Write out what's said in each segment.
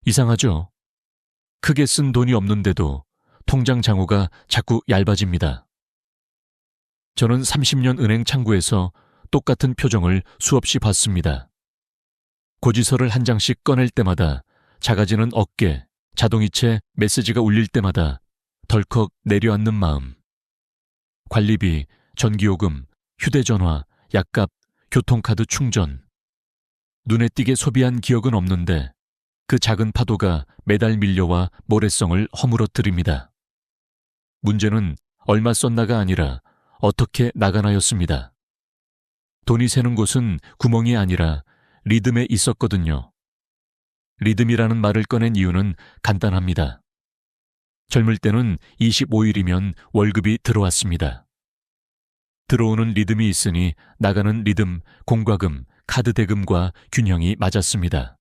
이상하죠? 크게 쓴 돈이 없는데도 통장 잔고가 자꾸 얇아집니다. 저는 30년 은행 창구에서 똑같은 표정을 수없이 봤습니다. 고지서를 한 장씩 꺼낼 때마다 작아지는 어깨, 자동이체 메시지가 울릴 때마다 덜컥 내려앉는 마음. 관리비, 전기요금, 휴대전화, 약값, 교통카드 충전. 눈에 띄게 소비한 기억은 없는데 그 작은 파도가 매달 밀려와 모래성을 허물어뜨립니다. 문제는 얼마 썼나가 아니라 어떻게 나가나였습니다. 돈이 새는 곳은 구멍이 아니라 리듬에 있었거든요. 리듬이라는 말을 꺼낸 이유는 간단합니다. 젊을 때는 25일이면 월급이 들어왔습니다. 들어오는 리듬이 있으니 나가는 리듬, 공과금, 카드 대금과 균형이 맞았습니다.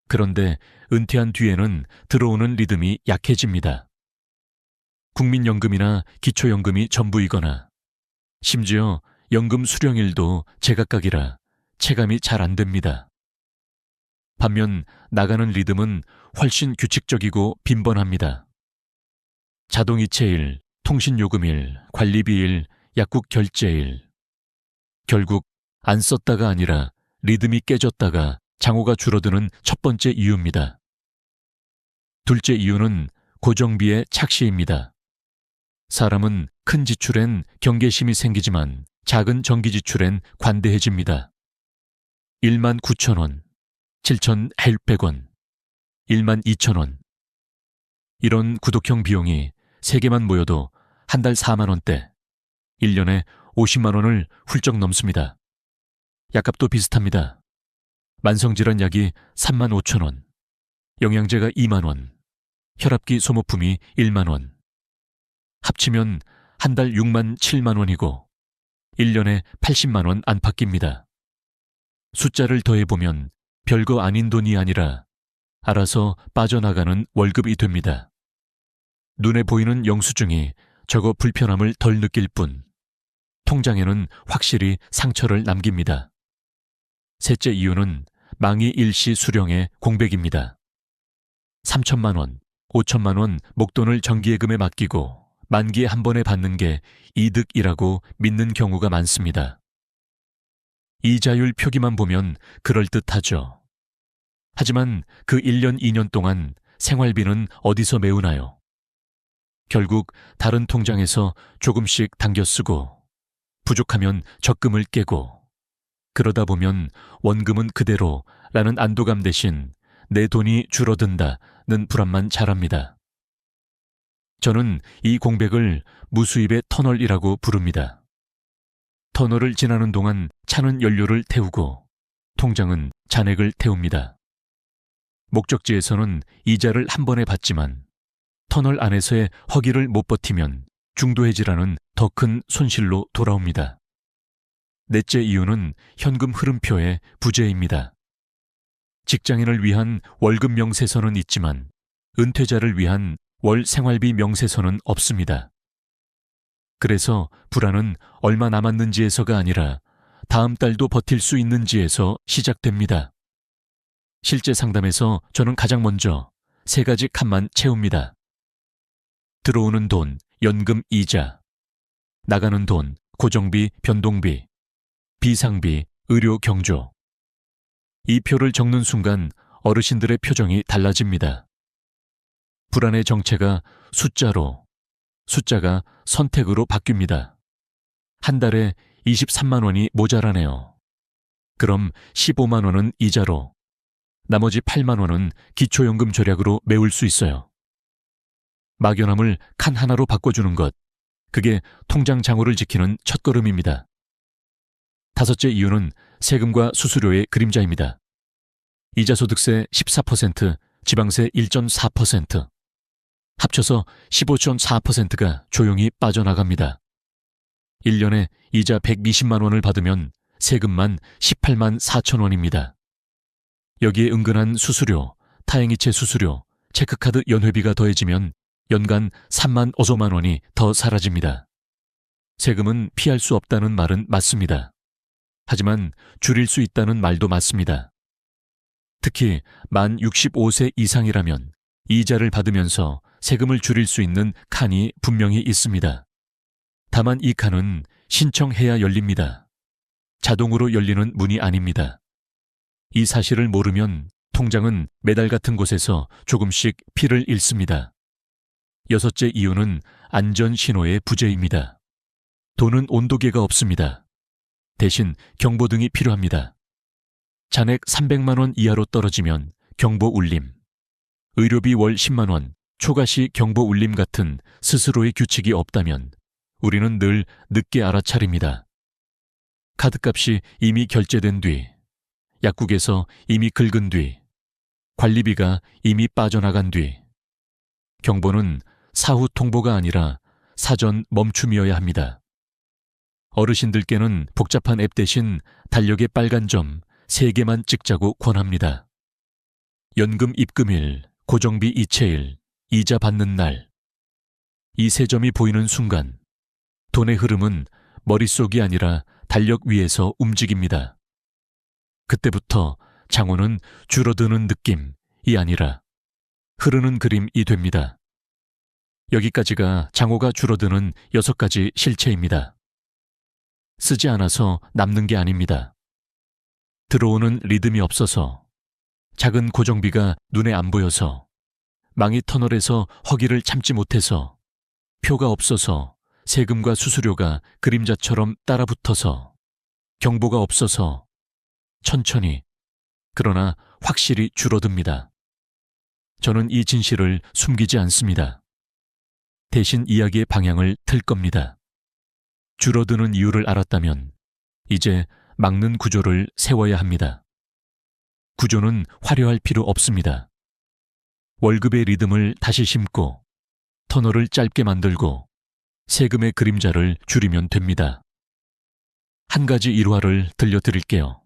그런데 은퇴한 뒤에는 들어오는 리듬이 약해집니다. 국민연금이나 기초연금이 전부이거나 심지어 연금 수령일도 제각각이라 체감이 잘 안 됩니다. 반면 나가는 리듬은 훨씬 규칙적이고 빈번합니다. 자동이체일, 통신요금일, 관리비일, 약국 결제일. 결국 안 썼다가 아니라 리듬이 깨졌다가 잔고가 줄어드는 첫 번째 이유입니다. 둘째 이유는 고정비의 착시입니다. 사람은 큰 지출엔 경계심이 생기지만 작은 정기 지출엔 관대해집니다. 19,000원, 7,800원, 12,000원. 이런 구독형 비용이 3개만 모여도 한 달 4만 원대, 1년에 50만 원을 훌쩍 넘습니다. 약값도 비슷합니다. 만성질환 약이 3만 5천 원, 영양제가 2만 원, 혈압기 소모품이 1만 원. 합치면 한 달 6만 7만 원이고 1년에 80만 원 안팎입니다. 숫자를 더해보면 별거 아닌 돈이 아니라 알아서 빠져나가는 월급이 됩니다. 눈에 보이는 영수증이 저거 불편함을 덜 느낄 뿐 통장에는 확실히 상처를 남깁니다. 셋째 이유는 망이 일시 수령의 공백입니다. 3천만 원, 5천만 원 목돈을 정기예금에 맡기고 만기에 한 번에 받는 게 이득이라고 믿는 경우가 많습니다. 이자율 표기만 보면 그럴듯하죠. 하지만 그 1년, 2년 동안 생활비는 어디서 메우나요? 결국 다른 통장에서 조금씩 당겨 쓰고 부족하면 적금을 깨고 그러다 보면 원금은 그대로라는 안도감 대신 내 돈이 줄어든다는 불안만 자랍니다. 저는 이 공백을 무수입의 터널이라고 부릅니다. 터널을 지나는 동안 차는 연료를 태우고 통장은 잔액을 태웁니다. 목적지에서는 이자를 한 번에 받지만 터널 안에서의 허기를 못 버티면 중도해지라는 더 큰 손실로 돌아옵니다. 넷째 이유는 현금 흐름표의 부재입니다. 직장인을 위한 월급 명세서는 있지만 은퇴자를 위한 월 생활비 명세서는 없습니다. 그래서 불안은 얼마 남았는지에서가 아니라 다음 달도 버틸 수 있는지에서 시작됩니다. 실제 상담에서 저는 가장 먼저 3가지 칸만 채웁니다. 들어오는 돈, 연금 이자, 나가는 돈, 고정비, 변동비, 비상비, 의료 경조. 이 표를 적는 순간 어르신들의 표정이 달라집니다. 불안의 정체가 숫자로, 숫자가 선택으로 바뀝니다. 한 달에 23만 원이 모자라네요. 그럼 15만 원은 이자로, 나머지 8만 원은 기초연금 절약으로 메울 수 있어요. 막연함을 칸 하나로 바꿔주는 것, 그게 통장 잔고를 지키는 첫걸음입니다. 다섯째 이유는 세금과 수수료의 그림자입니다. 이자소득세 14%, 지방세 1.4%, 합쳐서 15.4%가 조용히 빠져나갑니다. 1년에 이자 120만 원을 받으면 세금만 18만 4천 원입니다. 여기에 은근한 수수료, 타행이체 수수료, 체크카드 연회비가 더해지면 연간 3만 5만 원이 더 사라집니다. 세금은 피할 수 없다는 말은 맞습니다. 하지만 줄일 수 있다는 말도 맞습니다. 특히 만 65세 이상이라면 이자를 받으면서 세금을 줄일 수 있는 칸이 분명히 있습니다. 다만 이 칸은 신청해야 열립니다. 자동으로 열리는 문이 아닙니다. 이 사실을 모르면 통장은 메달 같은 곳에서 조금씩 피를 잃습니다. 여섯째 이유는 안전 신호의 부재입니다. 돈은 온도계가 없습니다. 대신 경보등이 필요합니다. 잔액 300만 원 이하로 떨어지면 경보 울림, 의료비 월 10만 원, 초과시 경보 울림 같은 스스로의 규칙이 없다면 우리는 늘 늦게 알아차립니다. 카드값이 이미 결제된 뒤, 약국에서 이미 긁은 뒤, 관리비가 이미 빠져나간 뒤, 경보는 사후 통보가 아니라 사전 멈춤이어야 합니다. 어르신들께는 복잡한 앱 대신 달력의 빨간 점 3개만 찍자고 권합니다. 연금 입금일, 고정비 이체일, 이자 받는 날. 이 3점이 보이는 순간 돈의 흐름은 머릿속이 아니라 달력 위에서 움직입니다. 그때부터 장어는 줄어드는 느낌이 아니라 흐르는 그림이 됩니다. 여기까지가 장어가 줄어드는 6가지 실체입니다. 쓰지 않아서 남는 게 아닙니다. 들어오는 리듬이 없어서, 작은 고정비가 눈에 안 보여서, 망이 터널에서 허기를 참지 못해서, 표가 없어서, 세금과 수수료가 그림자처럼 따라붙어서, 경보가 없어서, 천천히, 그러나 확실히 줄어듭니다. 저는 이 진실을 숨기지 않습니다. 대신 이야기의 방향을 틀 겁니다. 줄어드는 이유를 알았다면 이제 막는 구조를 세워야 합니다. 구조는 화려할 필요 없습니다. 월급의 리듬을 다시 심고 터널을 짧게 만들고 세금의 그림자를 줄이면 됩니다. 한 가지 일화를 들려드릴게요.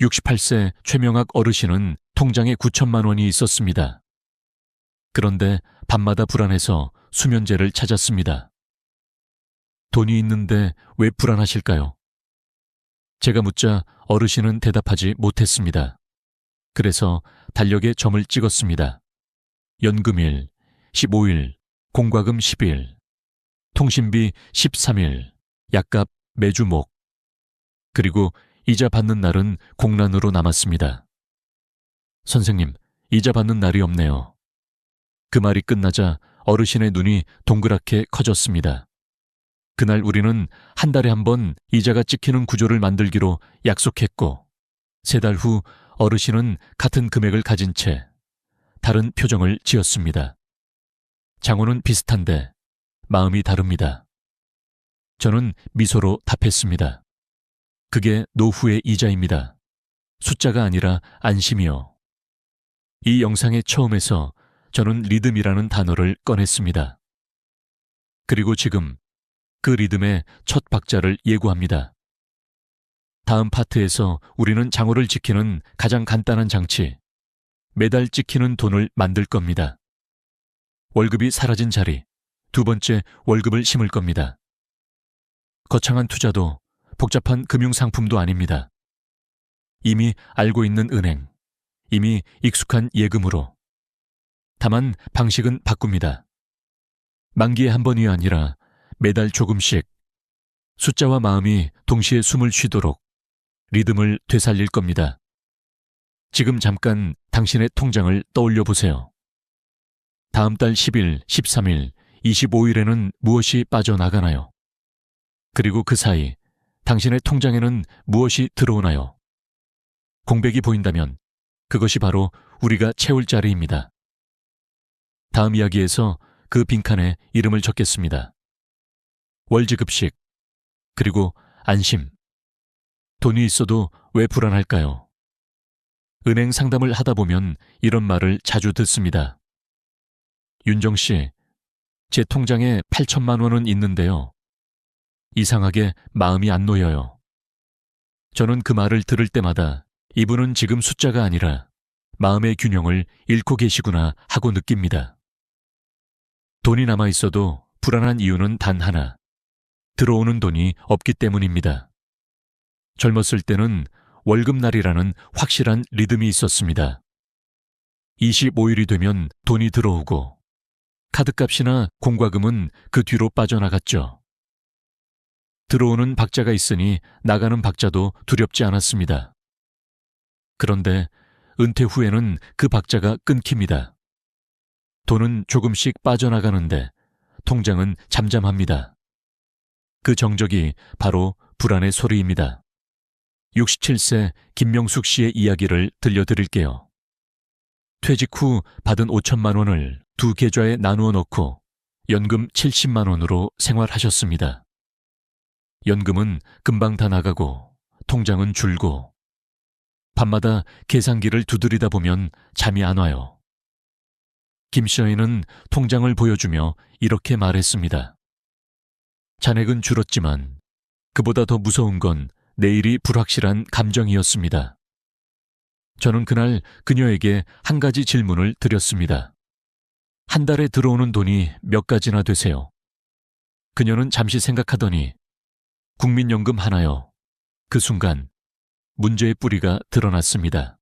68세 최명학 어르신은 통장에 9천만 원이 있었습니다. 그런데 밤마다 불안해서 수면제를 찾았습니다. 돈이 있는데 왜 불안하실까요? 제가 묻자 어르신은 대답하지 못했습니다. 그래서 달력에 점을 찍었습니다. 연금일, 15일, 공과금 10일, 통신비 13일, 약값 매주 목. 그리고 이자 받는 날은 공란으로 남았습니다. 선생님, 이자 받는 날이 없네요. 그 말이 끝나자 어르신의 눈이 동그랗게 커졌습니다. 그날 우리는 한 달에 한 번 이자가 찍히는 구조를 만들기로 약속했고 3달 후 어르신은 같은 금액을 가진 채 다른 표정을 지었습니다. 장호는 비슷한데 마음이 다릅니다. 저는 미소로 답했습니다. 그게 노후의 이자입니다. 숫자가 아니라 안심이요. 이 영상의 처음에서 저는 리듬이라는 단어를 꺼냈습니다. 그리고 지금 그 리듬의 첫 박자를 예고합니다. 다음 파트에서 우리는 장호를 지키는 가장 간단한 장치, 매달 찍히는 돈을 만들 겁니다. 월급이 사라진 자리, 2번째 월급을 심을 겁니다. 거창한 투자도 복잡한 금융상품도 아닙니다. 이미 알고 있는 은행, 이미 익숙한 예금으로. 다만 방식은 바꿉니다. 만기에 한 번이 아니라 매달 조금씩 숫자와 마음이 동시에 숨을 쉬도록 리듬을 되살릴 겁니다. 지금 잠깐 당신의 통장을 떠올려 보세요. 다음 달 10일, 13일, 25일에는 무엇이 빠져나가나요? 그리고 그 사이 당신의 통장에는 무엇이 들어오나요? 공백이 보인다면 그것이 바로 우리가 채울 자리입니다. 다음 이야기에서 그 빈칸에 이름을 적겠습니다. 월지급식, 그리고 안심. 돈이 있어도 왜 불안할까요? 은행 상담을 하다 보면 이런 말을 자주 듣습니다. 윤정 씨, 제 통장에 8천만 원은 있는데요. 이상하게 마음이 안 놓여요. 저는 그 말을 들을 때마다 이분은 지금 숫자가 아니라 마음의 균형을 잃고 계시구나 하고 느낍니다. 돈이 남아 있어도 불안한 이유는 단 하나. 들어오는 돈이 없기 때문입니다. 젊었을 때는 월급날이라는 확실한 리듬이 있었습니다. 25일이 되면 돈이 들어오고 카드값이나 공과금은 그 뒤로 빠져나갔죠. 들어오는 박자가 있으니 나가는 박자도 두렵지 않았습니다. 그런데 은퇴 후에는 그 박자가 끊깁니다. 돈은 조금씩 빠져나가는데 통장은 잠잠합니다. 그 정적이 바로 불안의 소리입니다. 67세 김명숙 씨의 이야기를 들려드릴게요. 퇴직 후 받은 5천만 원을 두 계좌에 나누어 넣고 연금 70만 원으로 생활하셨습니다. 연금은 금방 다 나가고 통장은 줄고 밤마다 계산기를 두드리다 보면 잠이 안 와요. 김 씨는 통장을 보여주며 이렇게 말했습니다. 잔액은 줄었지만 그보다 더 무서운 건 내일이 불확실한 감정이었습니다. 저는 그날 그녀에게 한 가지 질문을 드렸습니다. 한 달에 들어오는 돈이 몇 가지나 되세요? 그녀는 잠시 생각하더니 국민연금 하나요. 그 순간 문제의 뿌리가 드러났습니다.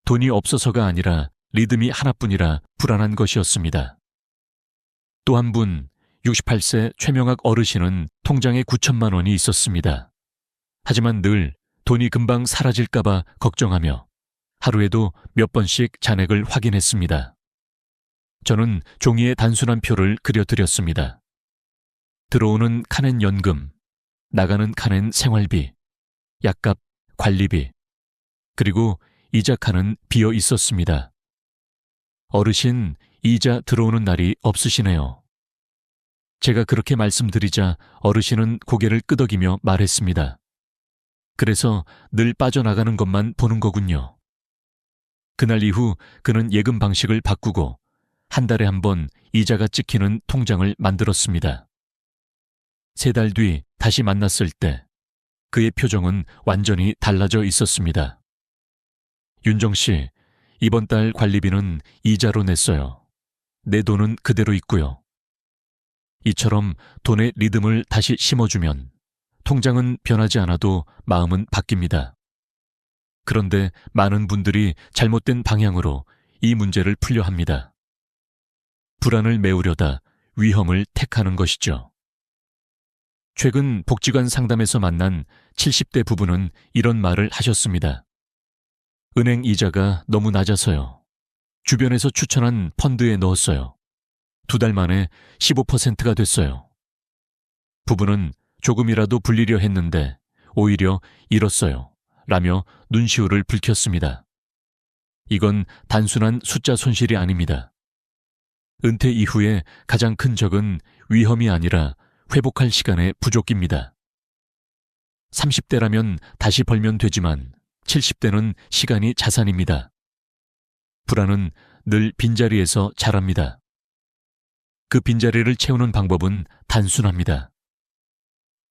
돈이 없어서가 아니라 리듬이 하나뿐이라 불안한 것이었습니다. 또 한 분, 68세 최명학 어르신은 통장에 9천만 원이 있었습니다. 하지만 늘 돈이 금방 사라질까봐 걱정하며 하루에도 몇 번씩 잔액을 확인했습니다. 저는 종이에 단순한 표를 그려드렸습니다. 들어오는 칸엔 연금, 나가는 칸엔 생활비, 약값, 관리비, 그리고 이자 칸은 비어 있었습니다. 어르신, 이자 들어오는 날이 없으시네요. 제가 그렇게 말씀드리자 어르신은 고개를 끄덕이며 말했습니다. 그래서 늘 빠져나가는 것만 보는 거군요. 그날 이후 그는 예금 방식을 바꾸고 한 달에 한 번 이자가 찍히는 통장을 만들었습니다. 3달 뒤 다시 만났을 때 그의 표정은 완전히 달라져 있었습니다. 윤정 씨, 이번 달 관리비는 이자로 냈어요. 내 돈은 그대로 있고요. 이처럼 돈의 리듬을 다시 심어주면 통장은 변하지 않아도 마음은 바뀝니다. 그런데 많은 분들이 잘못된 방향으로 이 문제를 풀려 합니다. 불안을 메우려다 위험을 택하는 것이죠. 최근 복지관 상담에서 만난 70대 부부는 이런 말을 하셨습니다. 은행 이자가 너무 낮아서요. 주변에서 추천한 펀드에 넣었어요. 2달 만에 15%가 됐어요. 부부는 조금이라도 불리려 했는데 오히려 잃었어요. 라며 눈시울을 붉혔습니다. 이건 단순한 숫자 손실이 아닙니다. 은퇴 이후에 가장 큰 적은 위험이 아니라 회복할 시간의 부족입니다. 30대라면 다시 벌면 되지만 70대는 시간이 자산입니다. 불안은 늘 빈자리에서 자랍니다. 그 빈자리를 채우는 방법은 단순합니다.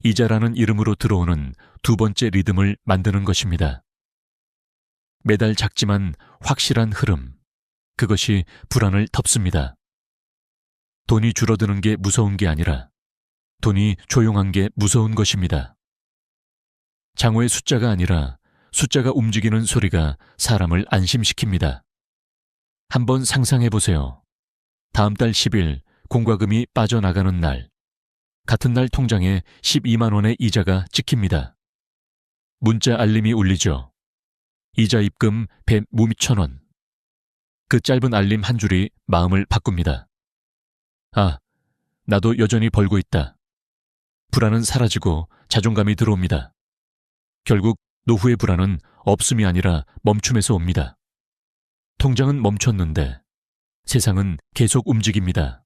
이자라는 이름으로 들어오는 두 번째 리듬을 만드는 것입니다. 매달 작지만 확실한 흐름, 그것이 불안을 덮습니다. 돈이 줄어드는 게 무서운 게 아니라 돈이 조용한 게 무서운 것입니다. 장어의 숫자가 아니라 숫자가 움직이는 소리가 사람을 안심시킵니다. 한번 상상해 보세요. 다음 달 10일 공과금이 빠져나가는 날, 같은 날 통장에 12만 원의 이자가 찍힙니다. 문자 알림이 울리죠. 이자 입금 100,000원. 그 짧은 알림 한 줄이 마음을 바꿉니다. 아, 나도 여전히 벌고 있다. 불안은 사라지고 자존감이 들어옵니다. 결국 노후의 불안은 없음이 아니라 멈춤에서 옵니다. 통장은 멈췄는데 세상은 계속 움직입니다.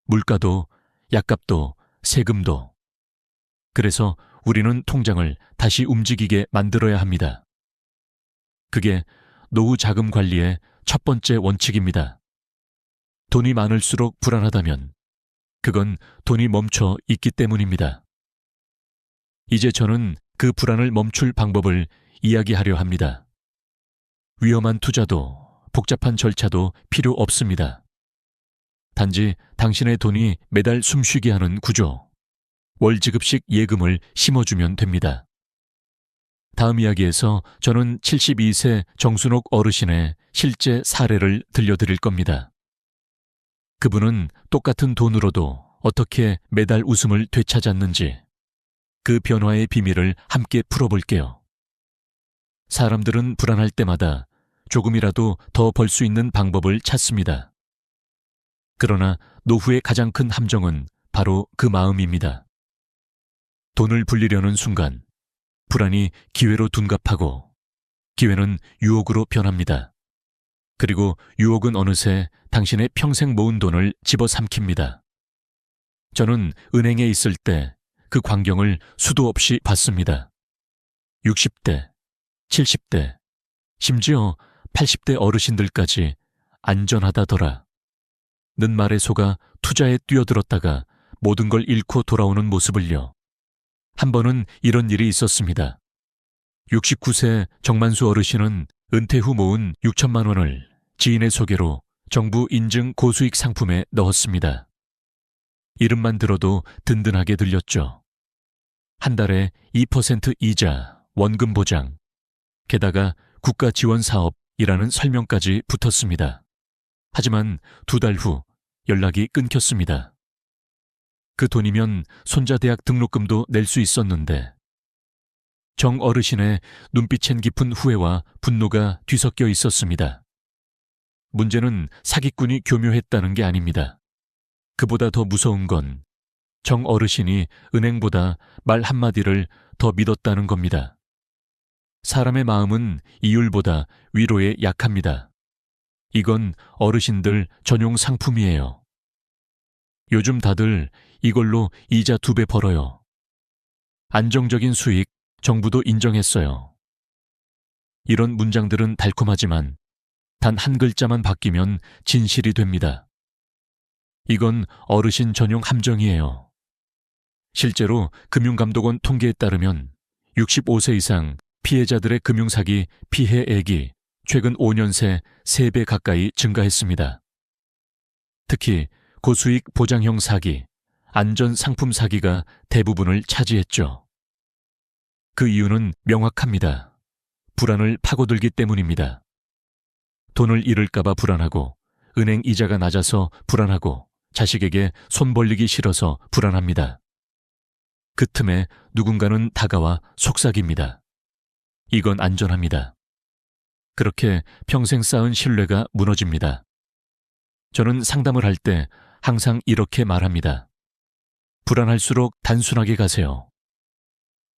물가도, 약값도, 세금도. 그래서 우리는 통장을 다시 움직이게 만들어야 합니다. 그게 노후 자금 관리의 첫 번째 원칙입니다. 돈이 많을수록 불안하다면 그건 돈이 멈춰 있기 때문입니다. 이제 저는 그 불안을 멈출 방법을 이야기하려 합니다. 위험한 투자도 복잡한 절차도 필요 없습니다. 단지 당신의 돈이 매달 숨쉬게 하는 구조, 월지급식 예금을 심어주면 됩니다. 다음 이야기에서 저는 72세 정순옥 어르신의 실제 사례를 들려드릴 겁니다. 그분은 똑같은 돈으로도 어떻게 매달 웃음을 되찾았는지 그 변화의 비밀을 함께 풀어볼게요. 사람들은 불안할 때마다 조금이라도 더 벌 수 있는 방법을 찾습니다. 그러나 노후의 가장 큰 함정은 바로 그 마음입니다. 돈을 불리려는 순간 불안이 기회로 둔갑하고 기회는 유혹으로 변합니다. 그리고 유혹은 어느새 당신의 평생 모은 돈을 집어삼킵니다. 저는 은행에 있을 때 그 광경을 수도 없이 봤습니다. 60대, 70대, 심지어 80대 어르신들까지 안전하다더라 는 말에 속아 투자에 뛰어들었다가 모든 걸 잃고 돌아오는 모습을요. 한 번은 이런 일이 있었습니다. 69세 정만수 어르신은 은퇴 후 모은 6천만 원을 지인의 소개로 정부 인증 고수익 상품에 넣었습니다. 이름만 들어도 든든하게 들렸죠. 한 달에 2% 이자, 원금 보장, 게다가 국가 지원 사업이라는 설명까지 붙었습니다. 하지만 2달 후 연락이 끊겼습니다. 그 돈이면 손자 대학 등록금도 낼 수 있었는데 정 어르신의 눈빛엔 깊은 후회와 분노가 뒤섞여 있었습니다. 문제는 사기꾼이 교묘했다는 게 아닙니다. 그보다 더 무서운 건 정 어르신이 은행보다 말 한마디를 더 믿었다는 겁니다. 사람의 마음은 이율보다 위로에 약합니다. 이건 어르신들 전용 상품이에요. 요즘 다들 이걸로 이자 2배 벌어요. 안정적인 수익 정부도 인정했어요. 이런 문장들은 달콤하지만 단 한 글자만 바뀌면 진실이 됩니다. 이건 어르신 전용 함정이에요. 실제로 금융감독원 통계에 따르면 65세 이상 피해자들의 금융사기 피해액이 최근 5년 새 3배 가까이 증가했습니다. 특히 고수익 보장형 사기, 안전상품 사기가 대부분을 차지했죠. 그 이유는 명확합니다. 불안을 파고들기 때문입니다. 돈을 잃을까봐 불안하고, 은행 이자가 낮아서 불안하고, 자식에게 손 벌리기 싫어서 불안합니다. 그 틈에 누군가는 다가와 속삭입니다. 이건 안전합니다. 그렇게 평생 쌓은 신뢰가 무너집니다. 저는 상담을 할 때 항상 이렇게 말합니다. 불안할수록 단순하게 가세요.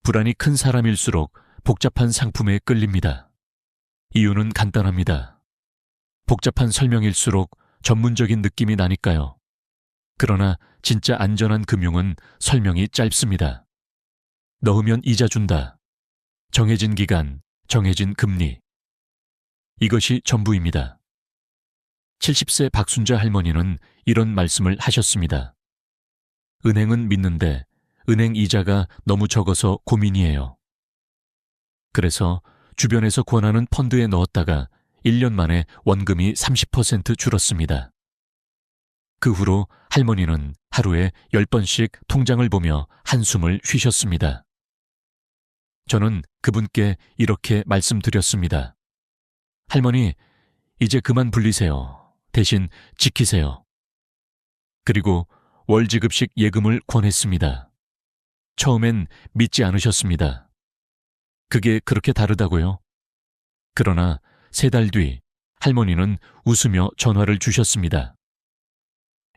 불안이 큰 사람일수록 복잡한 상품에 끌립니다. 이유는 간단합니다. 복잡한 설명일수록 전문적인 느낌이 나니까요. 그러나 진짜 안전한 금융은 설명이 짧습니다. 넣으면 이자 준다. 정해진 기간, 정해진 금리. 이것이 전부입니다. 70세 박순자 할머니는 이런 말씀을 하셨습니다. 은행은 믿는데 은행 이자가 너무 적어서 고민이에요. 그래서 주변에서 권하는 펀드에 넣었다가 1년 만에 원금이 30% 줄었습니다. 그 후로 할머니는 하루에 10번씩 통장을 보며 한숨을 쉬셨습니다. 저는 그분께 이렇게 말씀드렸습니다. 할머니, 이제 그만 불리세요. 대신 지키세요. 그리고 월지급식 예금을 권했습니다. 처음엔 믿지 않으셨습니다. 그게 그렇게 다르다고요? 그러나 3달 뒤 할머니는 웃으며 전화를 주셨습니다.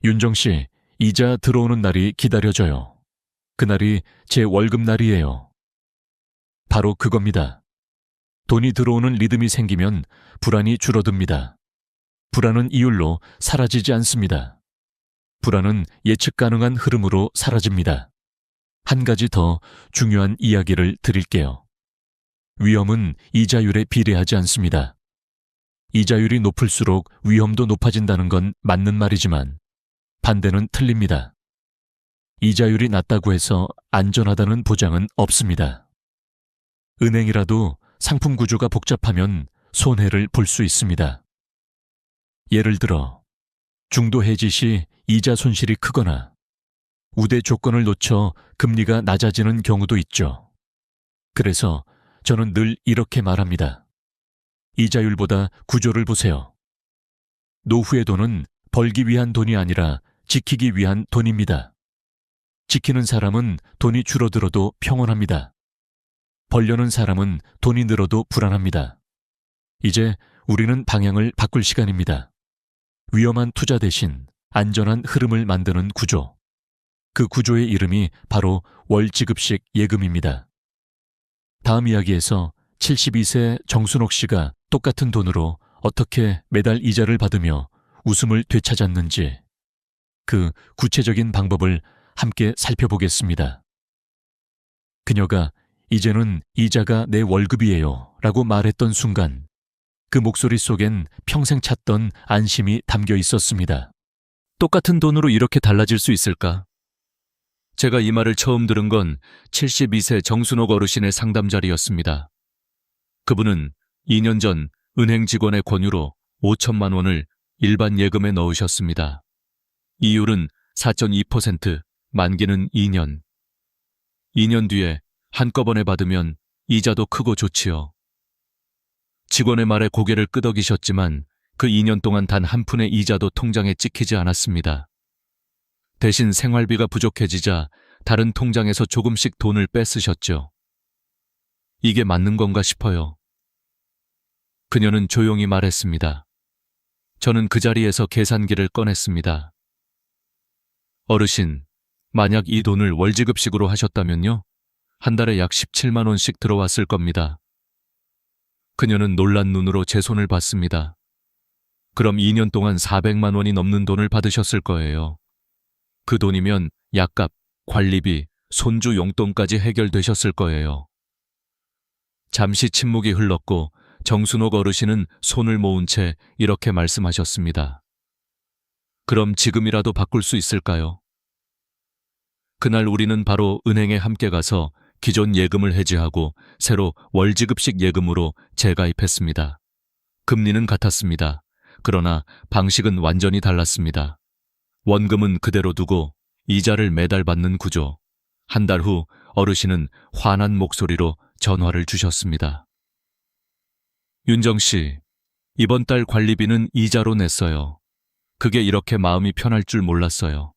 윤정 씨, 이자 들어오는 날이 기다려져요. 그날이 제 월급날이에요. 바로 그겁니다. 돈이 들어오는 리듬이 생기면 불안이 줄어듭니다. 불안은 이율로 사라지지 않습니다. 불안은 예측 가능한 흐름으로 사라집니다. 한 가지 더 중요한 이야기를 드릴게요. 위험은 이자율에 비례하지 않습니다. 이자율이 높을수록 위험도 높아진다는 건 맞는 말이지만 반대는 틀립니다. 이자율이 낮다고 해서 안전하다는 보장은 없습니다. 은행이라도 상품 구조가 복잡하면 손해를 볼 수 있습니다. 예를 들어 중도 해지 시 이자 손실이 크거나 우대 조건을 놓쳐 금리가 낮아지는 경우도 있죠. 그래서 저는 늘 이렇게 말합니다. 이자율보다 구조를 보세요. 노후의 돈은 벌기 위한 돈이 아니라 지키기 위한 돈입니다. 지키는 사람은 돈이 줄어들어도 평온합니다. 벌려는 사람은 돈이 늘어도 불안합니다. 이제 우리는 방향을 바꿀 시간입니다. 위험한 투자 대신 안전한 흐름을 만드는 구조. 그 구조의 이름이 바로 월지급식 예금입니다. 다음 이야기에서 72세 정순옥 씨가 똑같은 돈으로 어떻게 매달 이자를 받으며 웃음을 되찾았는지 그 구체적인 방법을 함께 살펴보겠습니다. 그녀가 이제는 이자가 내 월급이에요 라고 말했던 순간 그 목소리 속엔 평생 찾던 안심이 담겨 있었습니다. 똑같은 돈으로 이렇게 달라질 수 있을까? 제가 이 말을 처음 들은 건 72세 정순옥 어르신의 상담 자리였습니다. 그분은 2년 전 은행 직원의 권유로 5천만 원을 일반 예금에 넣으셨습니다. 이율은 4.2%, 만기는 2년. 2년 뒤에 한꺼번에 받으면 이자도 크고 좋지요. 직원의 말에 고개를 끄덕이셨지만 그 2년 동안 단 한 푼의 이자도 통장에 찍히지 않았습니다. 대신 생활비가 부족해지자 다른 통장에서 조금씩 돈을 뺏으셨죠. 이게 맞는 건가 싶어요. 그녀는 조용히 말했습니다. 저는 그 자리에서 계산기를 꺼냈습니다. 어르신, 만약 이 돈을 월지급식으로 하셨다면요? 한 달에 약 17만 원씩 들어왔을 겁니다. 그녀는 놀란 눈으로 제 손을 봤습니다. 그럼 2년 동안 400만 원이 넘는 돈을 받으셨을 거예요. 그 돈이면 약값, 관리비, 손주 용돈까지 해결되셨을 거예요. 잠시 침묵이 흘렀고 정순옥 어르신은 손을 모은 채 이렇게 말씀하셨습니다. 그럼 지금이라도 바꿀 수 있을까요? 그날 우리는 바로 은행에 함께 가서 기존 예금을 해지하고 새로 월지급식 예금으로 재가입했습니다. 금리는 같았습니다. 그러나 방식은 완전히 달랐습니다. 원금은 그대로 두고 이자를 매달 받는 구조. 한 달 후 어르신은 환한 목소리로 전화를 주셨습니다. 윤정 씨, 이번 달 관리비는 이자로 냈어요. 그게 이렇게 마음이 편할 줄 몰랐어요.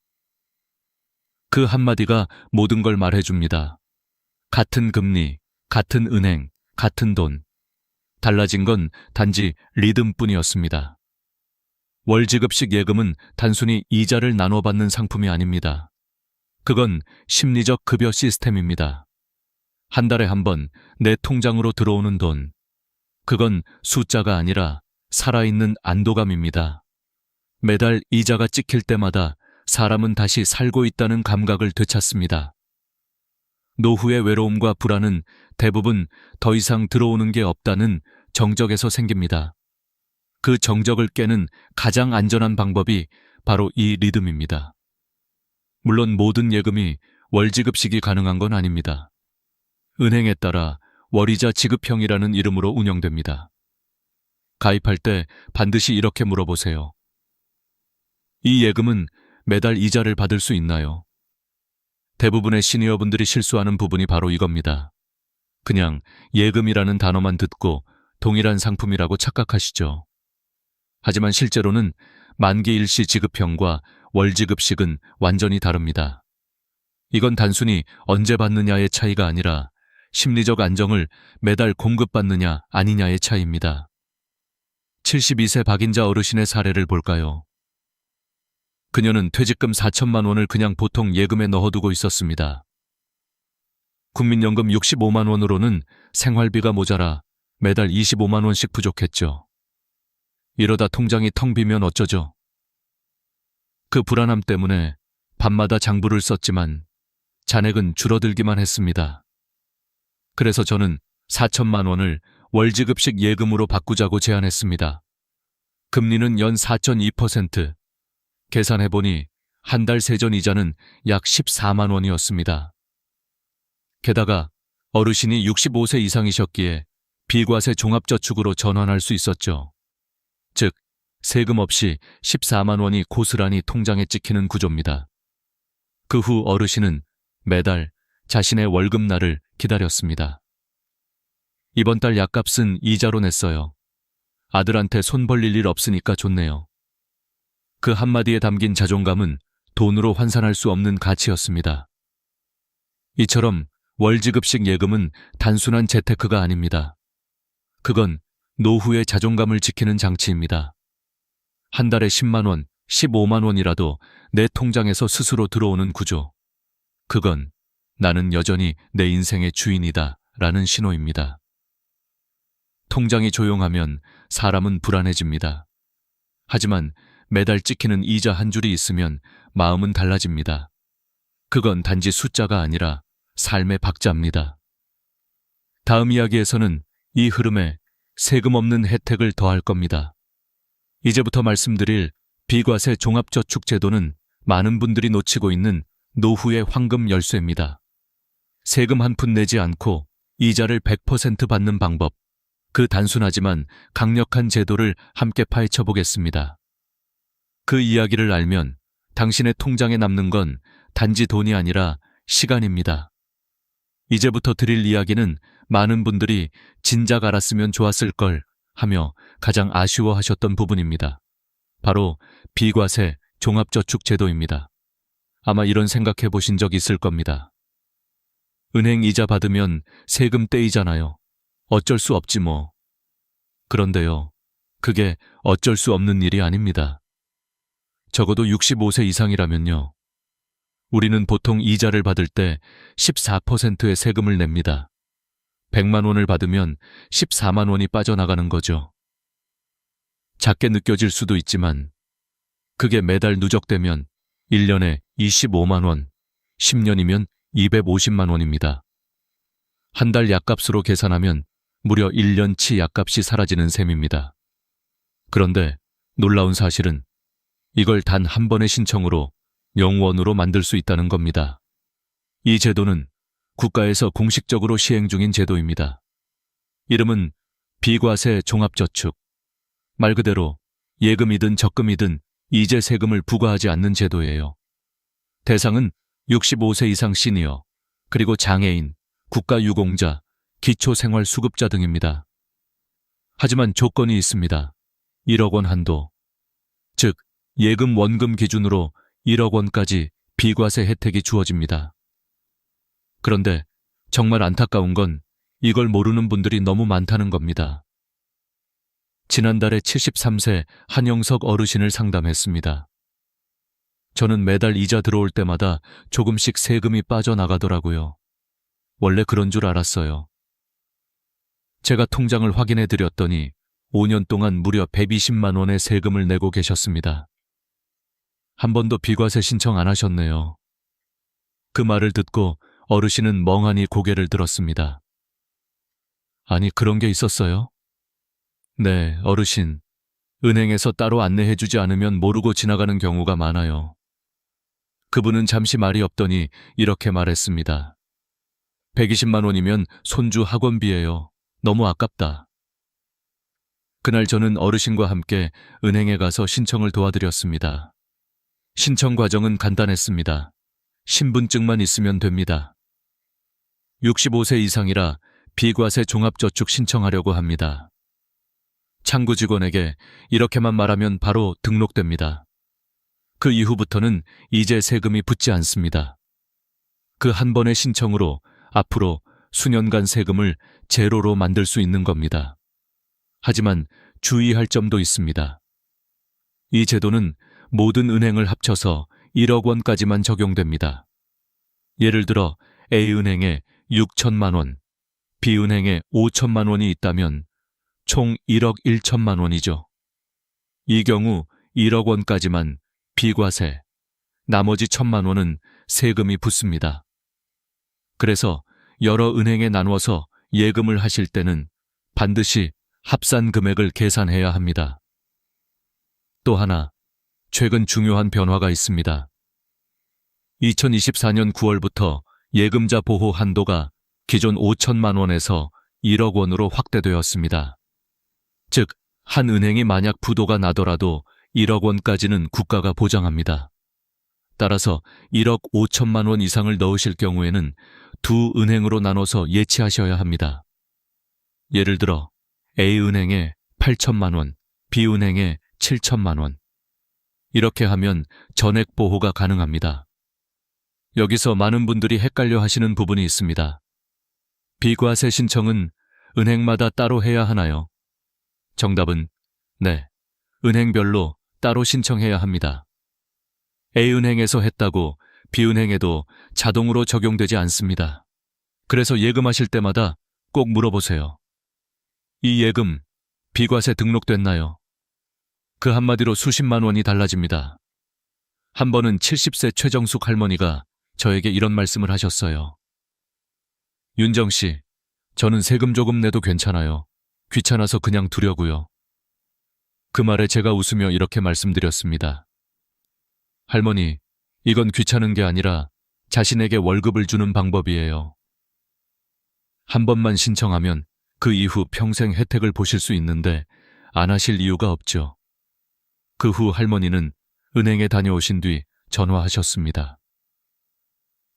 그 한마디가 모든 걸 말해줍니다. 같은 금리, 같은 은행, 같은 돈. 달라진 건 단지 리듬뿐이었습니다. 월지급식 예금은 단순히 이자를 나눠받는 상품이 아닙니다. 그건 심리적 급여 시스템입니다. 한 달에 한 번 내 통장으로 들어오는 돈. 그건 숫자가 아니라 살아있는 안도감입니다. 매달 이자가 찍힐 때마다 사람은 다시 살고 있다는 감각을 되찾습니다. 노후의 외로움과 불안은 대부분 더 이상 들어오는 게 없다는 정적에서 생깁니다. 그 정적을 깨는 가장 안전한 방법이 바로 이 리듬입니다. 물론 모든 예금이 월지급식이 가능한 건 아닙니다. 은행에 따라 월이자 지급형이라는 이름으로 운영됩니다. 가입할 때 반드시 이렇게 물어보세요. 이 예금은 매달 이자를 받을 수 있나요? 대부분의 시니어분들이 실수하는 부분이 바로 이겁니다. 그냥 예금이라는 단어만 듣고 동일한 상품이라고 착각하시죠. 하지만 실제로는 만기 일시 지급형과 월지급식은 완전히 다릅니다. 이건 단순히 언제 받느냐의 차이가 아니라 심리적 안정을 매달 공급받느냐 아니냐의 차이입니다. 72세 박인자 어르신의 사례를 볼까요? 그녀는 퇴직금 4천만 원을 그냥 보통 예금에 넣어두고 있었습니다. 국민연금 65만 원으로는 생활비가 모자라 매달 25만 원씩 부족했죠. 이러다 통장이 텅 비면 어쩌죠? 그 불안함 때문에 밤마다 장부를 썼지만 잔액은 줄어들기만 했습니다. 그래서 저는 4천만 원을 월지급식 예금으로 바꾸자고 제안했습니다. 금리는 연 4.2%, 계산해보니 한 달 세전 이자는 약 14만 원이었습니다. 게다가 어르신이 65세 이상이셨기에 비과세 종합저축으로 전환할 수 있었죠. 즉, 세금 없이 14만 원이 고스란히 통장에 찍히는 구조입니다. 그 후 어르신은 매달 자신의 월급날을 기다렸습니다. 이번 달 약값은 이자로 냈어요. 아들한테 손 벌릴 일 없으니까 좋네요. 그 한마디에 담긴 자존감은 돈으로 환산할 수 없는 가치였습니다. 이처럼 월지급식 예금은 단순한 재테크가 아닙니다. 그건 노후의 자존감을 지키는 장치입니다. 한 달에 10만 원, 15만 원이라도 내 통장에서 스스로 들어오는 구조. 그건 나는 여전히 내 인생의 주인이다 라는 신호입니다. 통장이 조용하면 사람은 불안해집니다. 하지만 매달 찍히는 이자 한 줄이 있으면 마음은 달라집니다. 그건 단지 숫자가 아니라 삶의 박자입니다. 다음 이야기에서는 이 흐름에 세금 없는 혜택을 더할 겁니다. 이제부터 말씀드릴 비과세 종합저축제도는 많은 분들이 놓치고 있는 노후의 황금 열쇠입니다. 세금 한 푼 내지 않고 이자를 100% 받는 방법, 그 단순하지만 강력한 제도를 함께 파헤쳐 보겠습니다. 그 이야기를 알면 당신의 통장에 남는 건 단지 돈이 아니라 시간입니다. 이제부터 드릴 이야기는 많은 분들이 진작 알았으면 좋았을 걸 하며 가장 아쉬워하셨던 부분입니다. 바로 비과세 종합저축제도입니다. 아마 이런 생각해 보신 적 있을 겁니다. 은행 이자 받으면 세금 떼이잖아요. 어쩔 수 없지 뭐. 그런데요, 그게 어쩔 수 없는 일이 아닙니다. 적어도 65세 이상이라면요. 우리는 보통 이자를 받을 때 14%의 세금을 냅니다. 100만 원을 받으면 14만 원이 빠져나가는 거죠. 작게 느껴질 수도 있지만 그게 매달 누적되면 1년에 25만 원, 10년이면 250만 원입니다. 한 달 약값으로 계산하면 무려 1년치 약값이 사라지는 셈입니다. 그런데 놀라운 사실은 이걸 단 한 번의 신청으로 영원으로 만들 수 있다는 겁니다. 이 제도는 국가에서 공식적으로 시행 중인 제도입니다. 이름은 비과세 종합저축. 말 그대로 예금이든 적금이든 이제 세금을 부과하지 않는 제도예요. 대상은 65세 이상 시니어, 그리고 장애인, 국가유공자, 기초생활수급자 등입니다. 하지만 조건이 있습니다. 1억 원 한도. 즉, 예금 원금 기준으로 1억 원까지 비과세 혜택이 주어집니다. 그런데 정말 안타까운 건 이걸 모르는 분들이 너무 많다는 겁니다. 지난달에 73세 한영석 어르신을 상담했습니다. 저는 매달 이자 들어올 때마다 조금씩 세금이 빠져나가더라고요. 원래 그런 줄 알았어요. 제가 통장을 확인해 드렸더니 5년 동안 무려 120만 원의 세금을 내고 계셨습니다. 한 번도 비과세 신청 안 하셨네요. 그 말을 듣고 어르신은 멍하니 고개를 들었습니다. 아니, 그런 게 있었어요? 네, 어르신. 은행에서 따로 안내해주지 않으면 모르고 지나가는 경우가 많아요. 그분은 잠시 말이 없더니 이렇게 말했습니다. 120만 원이면 손주 학원비예요. 너무 아깝다. 그날 저는 어르신과 함께 은행에 가서 신청을 도와드렸습니다. 신청 과정은 간단했습니다. 신분증만 있으면 됩니다. 65세 이상이라 비과세 종합저축 신청하려고 합니다. 창구 직원에게 이렇게만 말하면 바로 등록됩니다. 그 이후부터는 이제 세금이 붙지 않습니다. 그 한 번의 신청으로 앞으로 수년간 세금을 제로로 만들 수 있는 겁니다. 하지만 주의할 점도 있습니다. 이 제도는 모든 은행을 합쳐서 1억 원까지만 적용됩니다. 예를 들어 A은행에 6천만 원, B은행에 5천만 원이 있다면 총 1억 1천만 원이죠. 이 경우 1억 원까지만 비과세, 나머지 1천만 원은 세금이 붙습니다. 그래서 여러 은행에 나누어서 예금을 하실 때는 반드시 합산 금액을 계산해야 합니다. 또 하나, 최근 중요한 변화가 있습니다. 2024년 9월부터 예금자 보호 한도가 기존 5천만 원에서 1억 원으로 확대되었습니다. 즉, 한 은행이 만약 부도가 나더라도 1억 원까지는 국가가 보장합니다. 따라서 1억 5천만 원 이상을 넣으실 경우에는 두 은행으로 나눠서 예치하셔야 합니다. 예를 들어 A은행에 8천만 원, B은행에 7천만 원. 이렇게 하면 전액 보호가 가능합니다. 여기서 많은 분들이 헷갈려 하시는 부분이 있습니다. 비과세 신청은 은행마다 따로 해야 하나요? 정답은 네, 은행별로 따로 신청해야 합니다. A은행에서 했다고 B은행에도 자동으로 적용되지 않습니다. 그래서 예금하실 때마다 꼭 물어보세요. 이 예금 비과세 등록됐나요? 그 한마디로 수십만 원이 달라집니다. 한 번은 70세 최정숙 할머니가 저에게 이런 말씀을 하셨어요. 윤정 씨, 저는 세금 조금 내도 괜찮아요. 귀찮아서 그냥 두려고요. 그 말에 제가 웃으며 이렇게 말씀드렸습니다. 할머니, 이건 귀찮은 게 아니라 자신에게 월급을 주는 방법이에요. 한 번만 신청하면 그 이후 평생 혜택을 보실 수 있는데 안 하실 이유가 없죠. 그 후 할머니는 은행에 다녀오신 뒤 전화하셨습니다.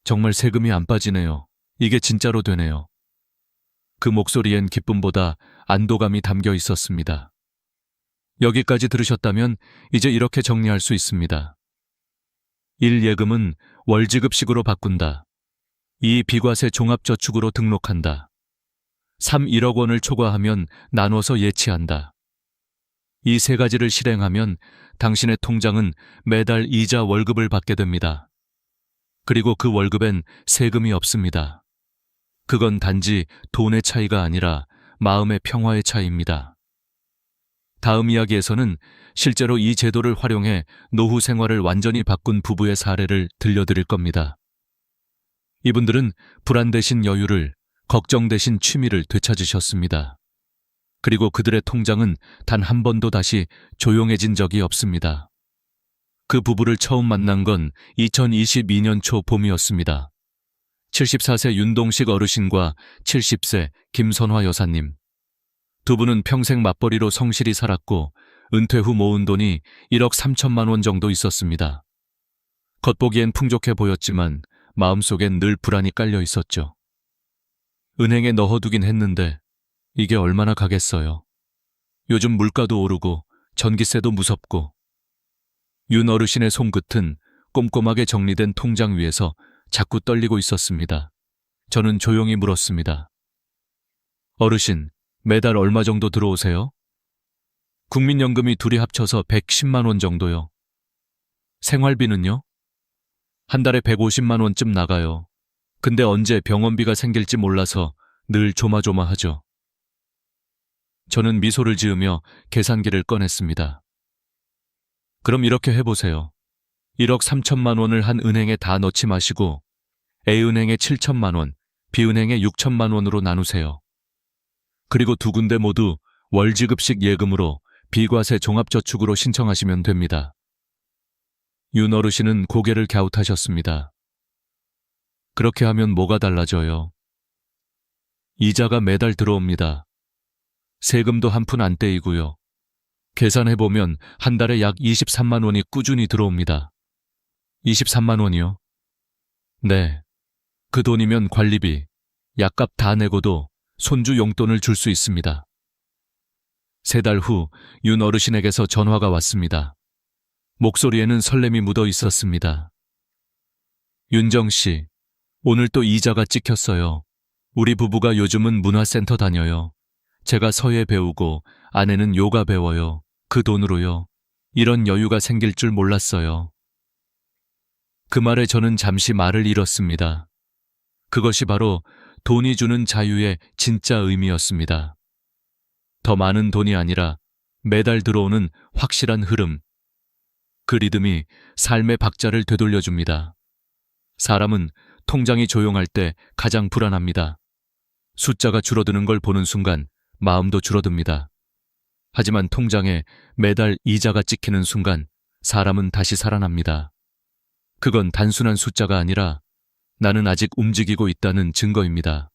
정말 세금이 안 빠지네요. 이게 진짜로 되네요. 그 목소리엔 기쁨보다 안도감이 담겨 있었습니다. 여기까지 들으셨다면 이제 이렇게 정리할 수 있습니다. 1. 예금은 월지급식으로 바꾼다. 2. 비과세 종합저축으로 등록한다. 3. 1억 원을 초과하면 나눠서 예치한다. 이 세 가지를 실행하면 당신의 통장은 매달 이자 월급을 받게 됩니다. 그리고 그 월급엔 세금이 없습니다. 그건 단지 돈의 차이가 아니라 마음의 평화의 차이입니다. 다음 이야기에서는 실제로 이 제도를 활용해 노후 생활을 완전히 바꾼 부부의 사례를 들려드릴 겁니다. 이분들은 불안 대신 여유를, 걱정 대신 취미를 되찾으셨습니다. 그리고 그들의 통장은 단 한 번도 다시 조용해진 적이 없습니다. 그 부부를 처음 만난 건 2022년 초 봄이었습니다. 74세 윤동식 어르신과 70세 김선화 여사님. 두 분은 평생 맞벌이로 성실히 살았고 은퇴 후 모은 돈이 1억 3천만 원 정도 있었습니다. 겉보기엔 풍족해 보였지만 마음속엔 늘 불안이 깔려 있었죠. 은행에 넣어두긴 했는데 이게 얼마나 가겠어요. 요즘 물가도 오르고 전기세도 무섭고. 윤 어르신의 손끝은 꼼꼼하게 정리된 통장 위에서 자꾸 떨리고 있었습니다. 저는 조용히 물었습니다. 어르신, 매달 얼마 정도 들어오세요? 국민연금이 둘이 합쳐서 110만 원 정도요. 생활비는요? 한 달에 150만 원쯤 나가요. 근데 언제 병원비가 생길지 몰라서 늘 조마조마하죠. 저는 미소를 지으며 계산기를 꺼냈습니다. 그럼 이렇게 해보세요. 1억 3천만 원을 한 은행에 다 넣지 마시고 A은행에 7천만 원, B은행에 6천만 원으로 나누세요. 그리고 두 군데 모두 월지급식 예금으로 비과세 종합저축으로 신청하시면 됩니다. 윤 어르신은 고개를 갸웃하셨습니다. 그렇게 하면 뭐가 달라져요? 이자가 매달 들어옵니다. 세금도 한 푼 안 떼이고요. 계산해보면 한 달에 약 23만 원이 꾸준히 들어옵니다. 23만 원이요? 네. 그 돈이면 관리비, 약값 다 내고도 손주 용돈을 줄 수 있습니다. 3달 후 윤 어르신에게서 전화가 왔습니다. 목소리에는 설렘이 묻어 있었습니다. 윤정 씨, 오늘 또 이자가 찍혔어요. 우리 부부가 요즘은 문화센터 다녀요. 제가 서예 배우고 아내는 요가 배워요. 그 돈으로요. 이런 여유가 생길 줄 몰랐어요. 그 말에 저는 잠시 말을 잃었습니다. 그것이 바로 돈이 주는 자유의 진짜 의미였습니다. 더 많은 돈이 아니라 매달 들어오는 확실한 흐름. 그 리듬이 삶의 박자를 되돌려줍니다. 사람은 통장이 조용할 때 가장 불안합니다. 숫자가 줄어드는 걸 보는 순간 마음도 줄어듭니다. 하지만 통장에 매달 이자가 찍히는 순간 사람은 다시 살아납니다. 그건 단순한 숫자가 아니라 나는 아직 움직이고 있다는 증거입니다.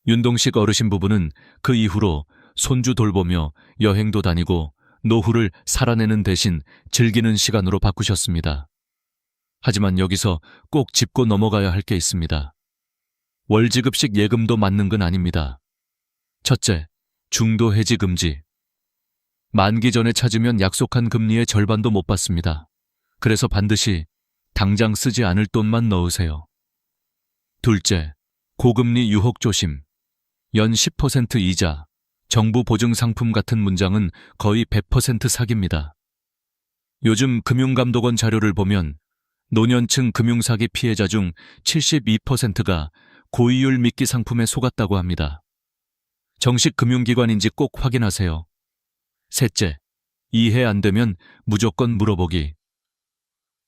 윤동식 어르신 부부는 그 이후로 손주 돌보며 여행도 다니고 노후를 살아내는 대신 즐기는 시간으로 바꾸셨습니다. 하지만 여기서 꼭 짚고 넘어가야 할 게 있습니다. 월지급식 예금도 맞는 건 아닙니다. 첫째, 중도 해지 금지. 만기 전에 찾으면 약속한 금리의 절반도 못 받습니다. 그래서 반드시 당장 쓰지 않을 돈만 넣으세요. 둘째, 고금리 유혹 조심. 연 10% 이자, 정부 보증 상품 같은 문장은 거의 100% 사기입니다. 요즘 금융감독원 자료를 보면 노년층 금융사기 피해자 중 72%가 고이율 미끼 상품에 속았다고 합니다. 정식 금융기관인지 꼭 확인하세요. 셋째, 이해 안 되면 무조건 물어보기.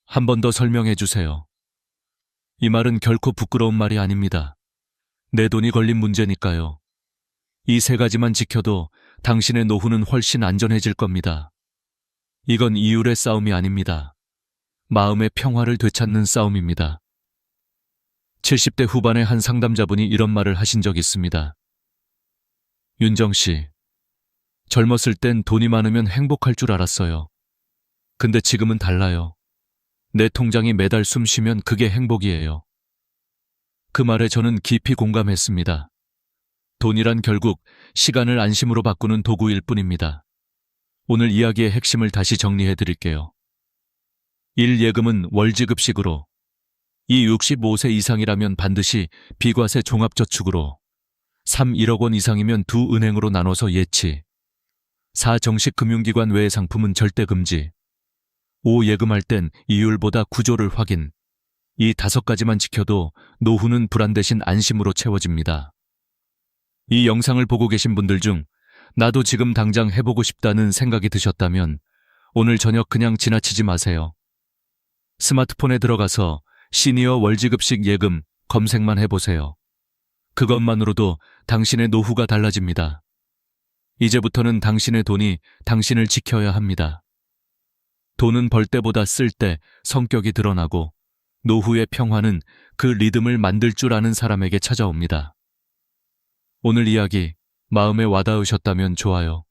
한 번 더 설명해 주세요. 이 말은 결코 부끄러운 말이 아닙니다. 내 돈이 걸린 문제니까요. 이 세 가지만 지켜도 당신의 노후는 훨씬 안전해질 겁니다. 이건 이율의 싸움이 아닙니다. 마음의 평화를 되찾는 싸움입니다. 70대 후반의 한 상담자분이 이런 말을 하신 적 있습니다. 윤정 씨, 젊었을 땐 돈이 많으면 행복할 줄 알았어요. 근데 지금은 달라요. 내 통장이 매달 숨 쉬면 그게 행복이에요. 그 말에 저는 깊이 공감했습니다. 돈이란 결국 시간을 안심으로 바꾸는 도구일 뿐입니다. 오늘 이야기의 핵심을 다시 정리해 드릴게요. 1. 예금은 월지급식으로. 2. 65세 이상이라면 반드시 비과세 종합저축으로. 3. 1억 원 이상이면 두 은행으로 나눠서 예치. 4. 정식 금융기관 외의 상품은 절대 금지. 5. 예금할 땐 이율보다 구조를 확인. 이 5가지만 지켜도 노후는 불안 대신 안심으로 채워집니다. 이 영상을 보고 계신 분들 중 나도 지금 당장 해보고 싶다는 생각이 드셨다면 오늘 저녁 그냥 지나치지 마세요. 스마트폰에 들어가서 시니어 월지급식 예금 검색만 해보세요. 그것만으로도 당신의 노후가 달라집니다. 이제부터는 당신의 돈이 당신을 지켜야 합니다. 돈은 벌 때보다 쓸 때 성격이 드러나고 노후의 평화는 그 리듬을 만들 줄 아는 사람에게 찾아옵니다. 오늘 이야기 마음에 와닿으셨다면 좋아요.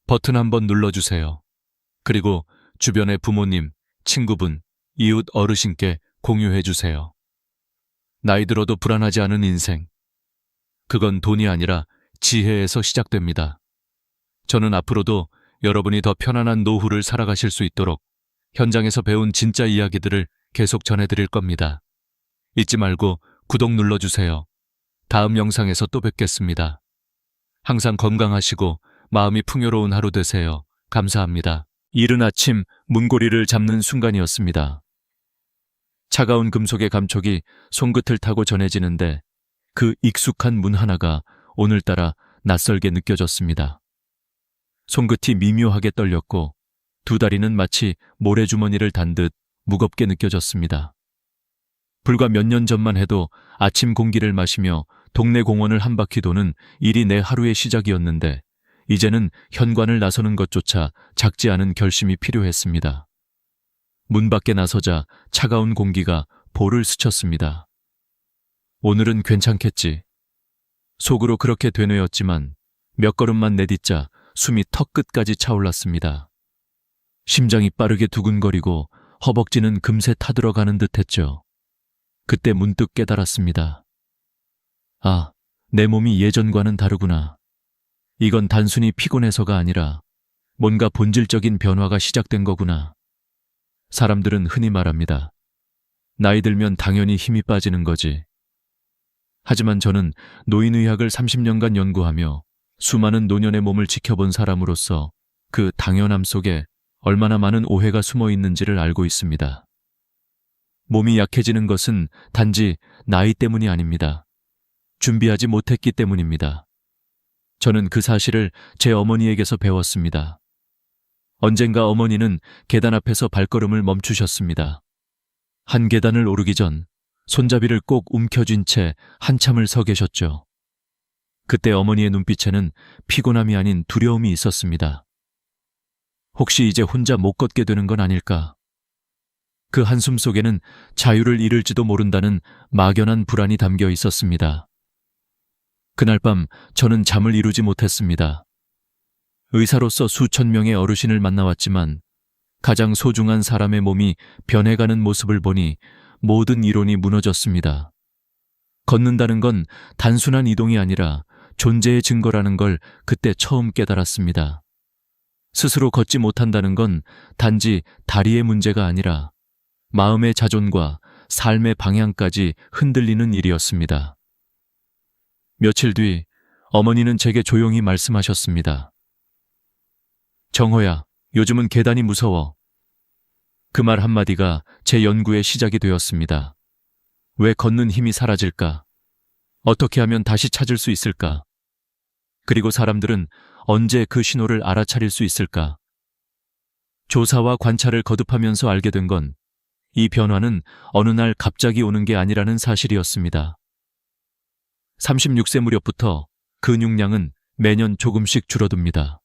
버튼 한번 눌러주세요. 그리고 주변의 부모님, 친구분, 이웃 어르신께 공유해주세요. 나이 들어도 불안하지 않은 인생. 그건 돈이 아니라 지혜에서 시작됩니다. 저는 앞으로도 여러분이 더 편안한 노후를 살아가실 수 있도록 현장에서 배운 진짜 이야기들을 계속 전해드릴 겁니다. 잊지 말고 구독 눌러주세요. 다음 영상에서 또 뵙겠습니다. 항상 건강하시고 마음이 풍요로운 하루 되세요. 감사합니다. 이른 아침 문고리를 잡는 순간이었습니다. 차가운 금속의 감촉이 손끝을 타고 전해지는데 그 익숙한 문 하나가 오늘따라 낯설게 느껴졌습니다. 손끝이 미묘하게 떨렸고 두 다리는 마치 모래주머니를 단 듯 무겁게 느껴졌습니다. 불과 몇 년 전만 해도 아침 공기를 마시며 동네 공원을 한 바퀴 도는 일이 내 하루의 시작이었는데 이제는 현관을 나서는 것조차 작지 않은 결심이 필요했습니다. 문 밖에 나서자 차가운 공기가 볼을 스쳤습니다. 오늘은 괜찮겠지. 속으로 그렇게 되뇌었지만 몇 걸음만 내딛자 숨이 턱끝까지 차올랐습니다. 심장이 빠르게 두근거리고 허벅지는 금세 타들어가는 듯했죠. 그때 문득 깨달았습니다. 아, 내 몸이 예전과는 다르구나. 이건 단순히 피곤해서가 아니라 뭔가 본질적인 변화가 시작된 거구나. 사람들은 흔히 말합니다. 나이 들면 당연히 힘이 빠지는 거지. 하지만 저는 노인의학을 30년간 연구하며 수많은 노년의 몸을 지켜본 사람으로서 그 당연함 속에 얼마나 많은 오해가 숨어 있는지를 알고 있습니다. 몸이 약해지는 것은 단지 나이 때문이 아닙니다. 준비하지 못했기 때문입니다. 저는 그 사실을 제 어머니에게서 배웠습니다. 언젠가 어머니는 계단 앞에서 발걸음을 멈추셨습니다. 한 계단을 오르기 전 손잡이를 꼭 움켜쥔 채 한참을 서 계셨죠. 그때 어머니의 눈빛에는 피곤함이 아닌 두려움이 있었습니다. 혹시 이제 혼자 못 걷게 되는 건 아닐까? 그 한숨 속에는 자유를 잃을지도 모른다는 막연한 불안이 담겨 있었습니다. 그날 밤 저는 잠을 이루지 못했습니다. 의사로서 수천 명의 어르신을 만나왔지만 가장 소중한 사람의 몸이 변해가는 모습을 보니 모든 이론이 무너졌습니다. 걷는다는 건 단순한 이동이 아니라 존재의 증거라는 걸 그때 처음 깨달았습니다. 스스로 걷지 못한다는 건 단지 다리의 문제가 아니라 마음의 자존과 삶의 방향까지 흔들리는 일이었습니다. 며칠 뒤 어머니는 제게 조용히 말씀하셨습니다. 정호야, 요즘은 계단이 무서워. 그 말 한마디가 제 연구의 시작이 되었습니다. 왜 걷는 힘이 사라질까? 어떻게 하면 다시 찾을 수 있을까? 그리고 사람들은 언제 그 신호를 알아차릴 수 있을까? 조사와 관찰을 거듭하면서 알게 된 건 이 변화는 어느 날 갑자기 오는 게 아니라는 사실이었습니다. 36세 무렵부터 근육량은 매년 조금씩 줄어듭니다.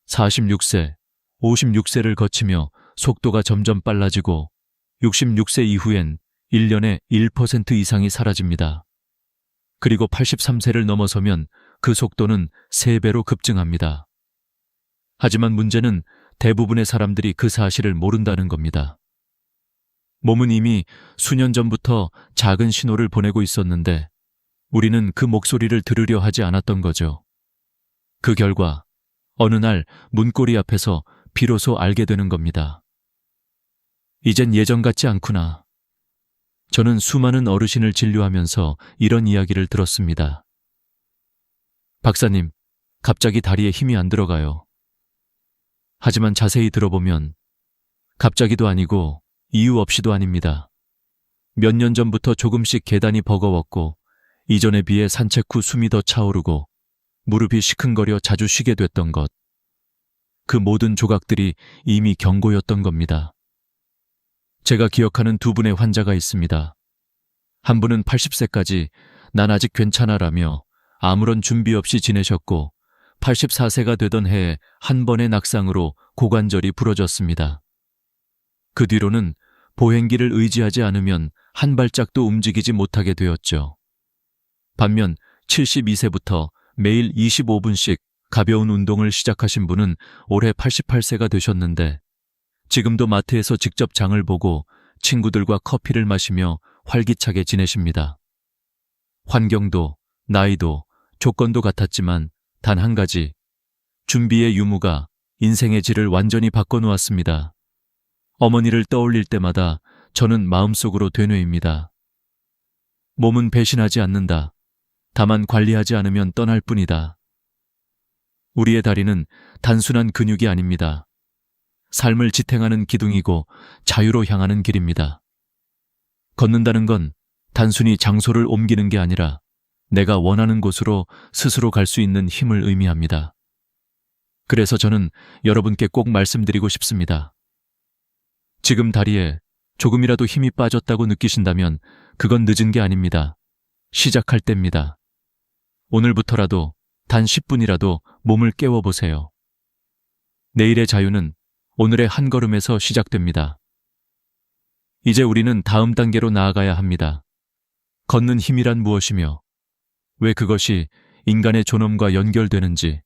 46세, 56세를 거치며 속도가 점점 빨라지고 66세 이후엔 1년에 1% 이상이 사라집니다. 그리고 83세를 넘어서면 그 속도는 3배로 급증합니다. 하지만 문제는 대부분의 사람들이 그 사실을 모른다는 겁니다. 몸은 이미 수년 전부터 작은 신호를 보내고 있었는데 우리는 그 목소리를 들으려 하지 않았던 거죠. 그 결과 어느 날 문고리 앞에서 비로소 알게 되는 겁니다. 이젠 예전 같지 않구나. 저는 수많은 어르신을 진료하면서 이런 이야기를 들었습니다. 박사님, 갑자기 다리에 힘이 안 들어가요. 하지만 자세히 들어보면 갑자기도 아니고 이유 없이도 아닙니다. 몇 년 전부터 조금씩 계단이 버거웠고 이전에 비해 산책 후 숨이 더 차오르고 무릎이 시큰거려 자주 쉬게 됐던 것. 그 모든 조각들이 이미 경고였던 겁니다. 제가 기억하는 2분의 환자가 있습니다. 한 분은 80세까지 난 아직 괜찮아라며 아무런 준비 없이 지내셨고 84세가 되던 해에 한 번의 낙상으로 고관절이 부러졌습니다. 그 뒤로는 보행기를 의지하지 않으면 한 발짝도 움직이지 못하게 되었죠. 반면 72세부터 매일 25분씩 가벼운 운동을 시작하신 분은 올해 88세가 되셨는데 지금도 마트에서 직접 장을 보고 친구들과 커피를 마시며 활기차게 지내십니다. 환경도, 나이도, 조건도 같았지만 단 한 가지, 준비의 유무가 인생의 질을 완전히 바꿔놓았습니다. 어머니를 떠올릴 때마다 저는 마음속으로 되뇌입니다. 몸은 배신하지 않는다. 다만 관리하지 않으면 떠날 뿐이다. 우리의 다리는 단순한 근육이 아닙니다. 삶을 지탱하는 기둥이고 자유로 향하는 길입니다. 걷는다는 건 단순히 장소를 옮기는 게 아니라 내가 원하는 곳으로 스스로 갈 수 있는 힘을 의미합니다. 그래서 저는 여러분께 꼭 말씀드리고 싶습니다. 지금 다리에 조금이라도 힘이 빠졌다고 느끼신다면 그건 늦은 게 아닙니다. 시작할 때입니다. 오늘부터라도 단 10분이라도 몸을 깨워보세요. 내일의 자유는 오늘의 한 걸음에서 시작됩니다. 이제 우리는 다음 단계로 나아가야 합니다. 걷는 힘이란 무엇이며 왜 그것이 인간의 존엄과 연결되는지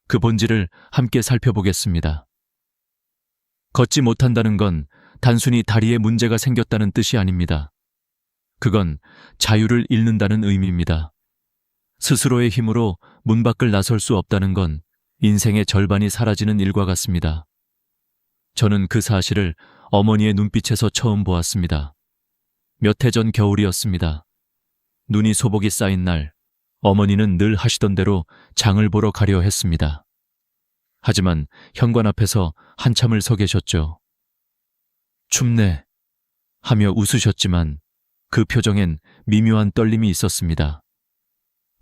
그 본질을 함께 살펴보겠습니다. 걷지 못한다는 건 단순히 다리에 문제가 생겼다는 뜻이 아닙니다. 그건 자유를 잃는다는 의미입니다. 스스로의 힘으로 문 밖을 나설 수 없다는 건 인생의 절반이 사라지는 일과 같습니다. 저는 그 사실을 어머니의 눈빛에서 처음 보았습니다. 몇 해 전 겨울이었습니다. 눈이 소복이 쌓인 날, 어머니는 늘 하시던 대로 장을 보러 가려 했습니다. 하지만 현관 앞에서 한참을 서 계셨죠. 춥네 하며 웃으셨지만 그 표정엔 미묘한 떨림이 있었습니다.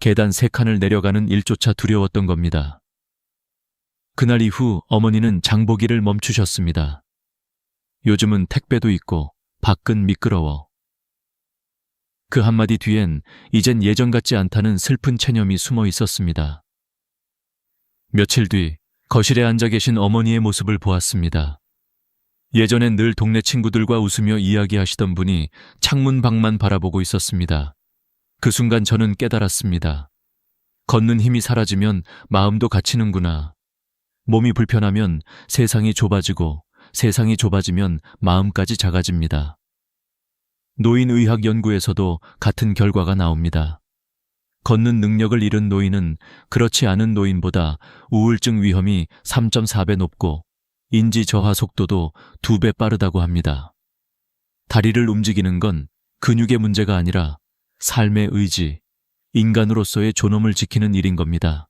계단 3칸을 내려가는 일조차 두려웠던 겁니다. 그날 이후 어머니는 장보기를 멈추셨습니다. 요즘은 택배도 있고 밖은 미끄러워. 그 한마디 뒤엔 이젠 예전 같지 않다는 슬픈 체념이 숨어 있었습니다. 며칠 뒤 거실에 앉아 계신 어머니의 모습을 보았습니다. 예전엔 늘 동네 친구들과 웃으며 이야기하시던 분이 창문 밖만 바라보고 있었습니다. 그 순간 저는 깨달았습니다. 걷는 힘이 사라지면 마음도 갇히는구나. 몸이 불편하면 세상이 좁아지고 세상이 좁아지면 마음까지 작아집니다. 노인의학 연구에서도 같은 결과가 나옵니다. 걷는 능력을 잃은 노인은 그렇지 않은 노인보다 우울증 위험이 3.4배 높고 인지 저하 속도도 2배 빠르다고 합니다. 다리를 움직이는 건 근육의 문제가 아니라 삶의 의지, 인간으로서의 존엄을 지키는 일인 겁니다.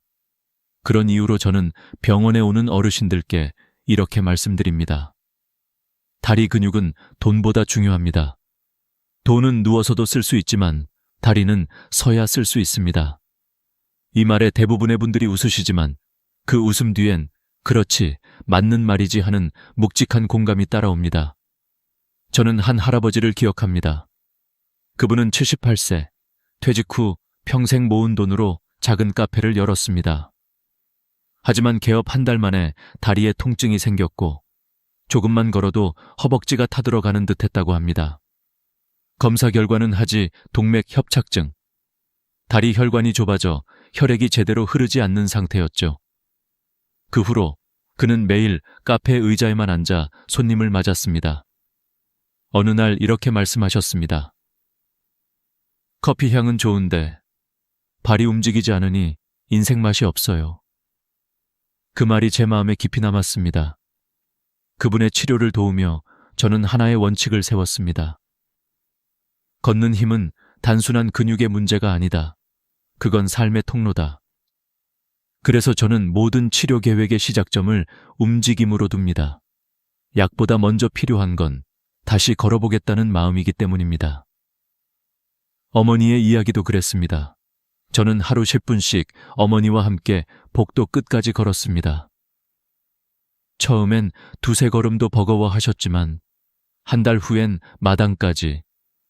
그런 이유로 저는 병원에 오는 어르신들께 이렇게 말씀드립니다. 다리 근육은 돈보다 중요합니다. 돈은 누워서도 쓸 수 있지만 다리는 서야 쓸 수 있습니다. 이 말에 대부분의 분들이 웃으시지만 그 웃음 뒤엔 그렇지, 맞는 말이지 하는 묵직한 공감이 따라옵니다. 저는 한 할아버지를 기억합니다. 그분은 78세, 퇴직 후 평생 모은 돈으로 작은 카페를 열었습니다. 하지만 개업 한 달 만에 다리에 통증이 생겼고 조금만 걸어도 허벅지가 타들어가는 듯 했다고 합니다. 검사 결과는 하지 동맥 협착증. 다리 혈관이 좁아져 혈액이 제대로 흐르지 않는 상태였죠. 그 후로 그는 매일 카페 의자에만 앉아 손님을 맞았습니다. 어느 날 이렇게 말씀하셨습니다. 커피 향은 좋은데 발이 움직이지 않으니 인생 맛이 없어요. 그 말이 제 마음에 깊이 남았습니다. 그분의 치료를 도우며 저는 하나의 원칙을 세웠습니다. 걷는 힘은 단순한 근육의 문제가 아니다. 그건 삶의 통로다. 그래서 저는 모든 치료 계획의 시작점을 움직임으로 둡니다. 약보다 먼저 필요한 건 다시 걸어보겠다는 마음이기 때문입니다. 어머니의 이야기도 그랬습니다. 저는 하루 10분씩 어머니와 함께 복도 끝까지 걸었습니다. 처음엔 2-3걸음도 버거워하셨지만 한 달 후엔 마당까지,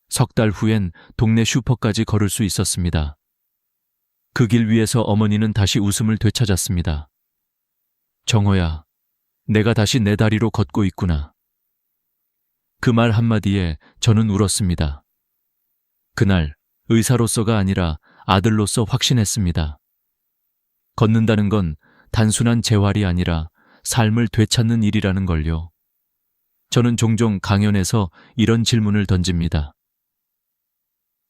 석 달 후엔 동네 슈퍼까지 걸을 수 있었습니다. 그 길 위에서 어머니는 다시 웃음을 되찾았습니다. 정호야, 내가 다시 내 다리로 걷고 있구나. 그 말 한마디에 저는 울었습니다. 그날 의사로서가 아니라 아들로서 확신했습니다. 걷는다는 건 단순한 재활이 아니라 삶을 되찾는 일이라는 걸요. 저는 종종 강연에서 이런 질문을 던집니다.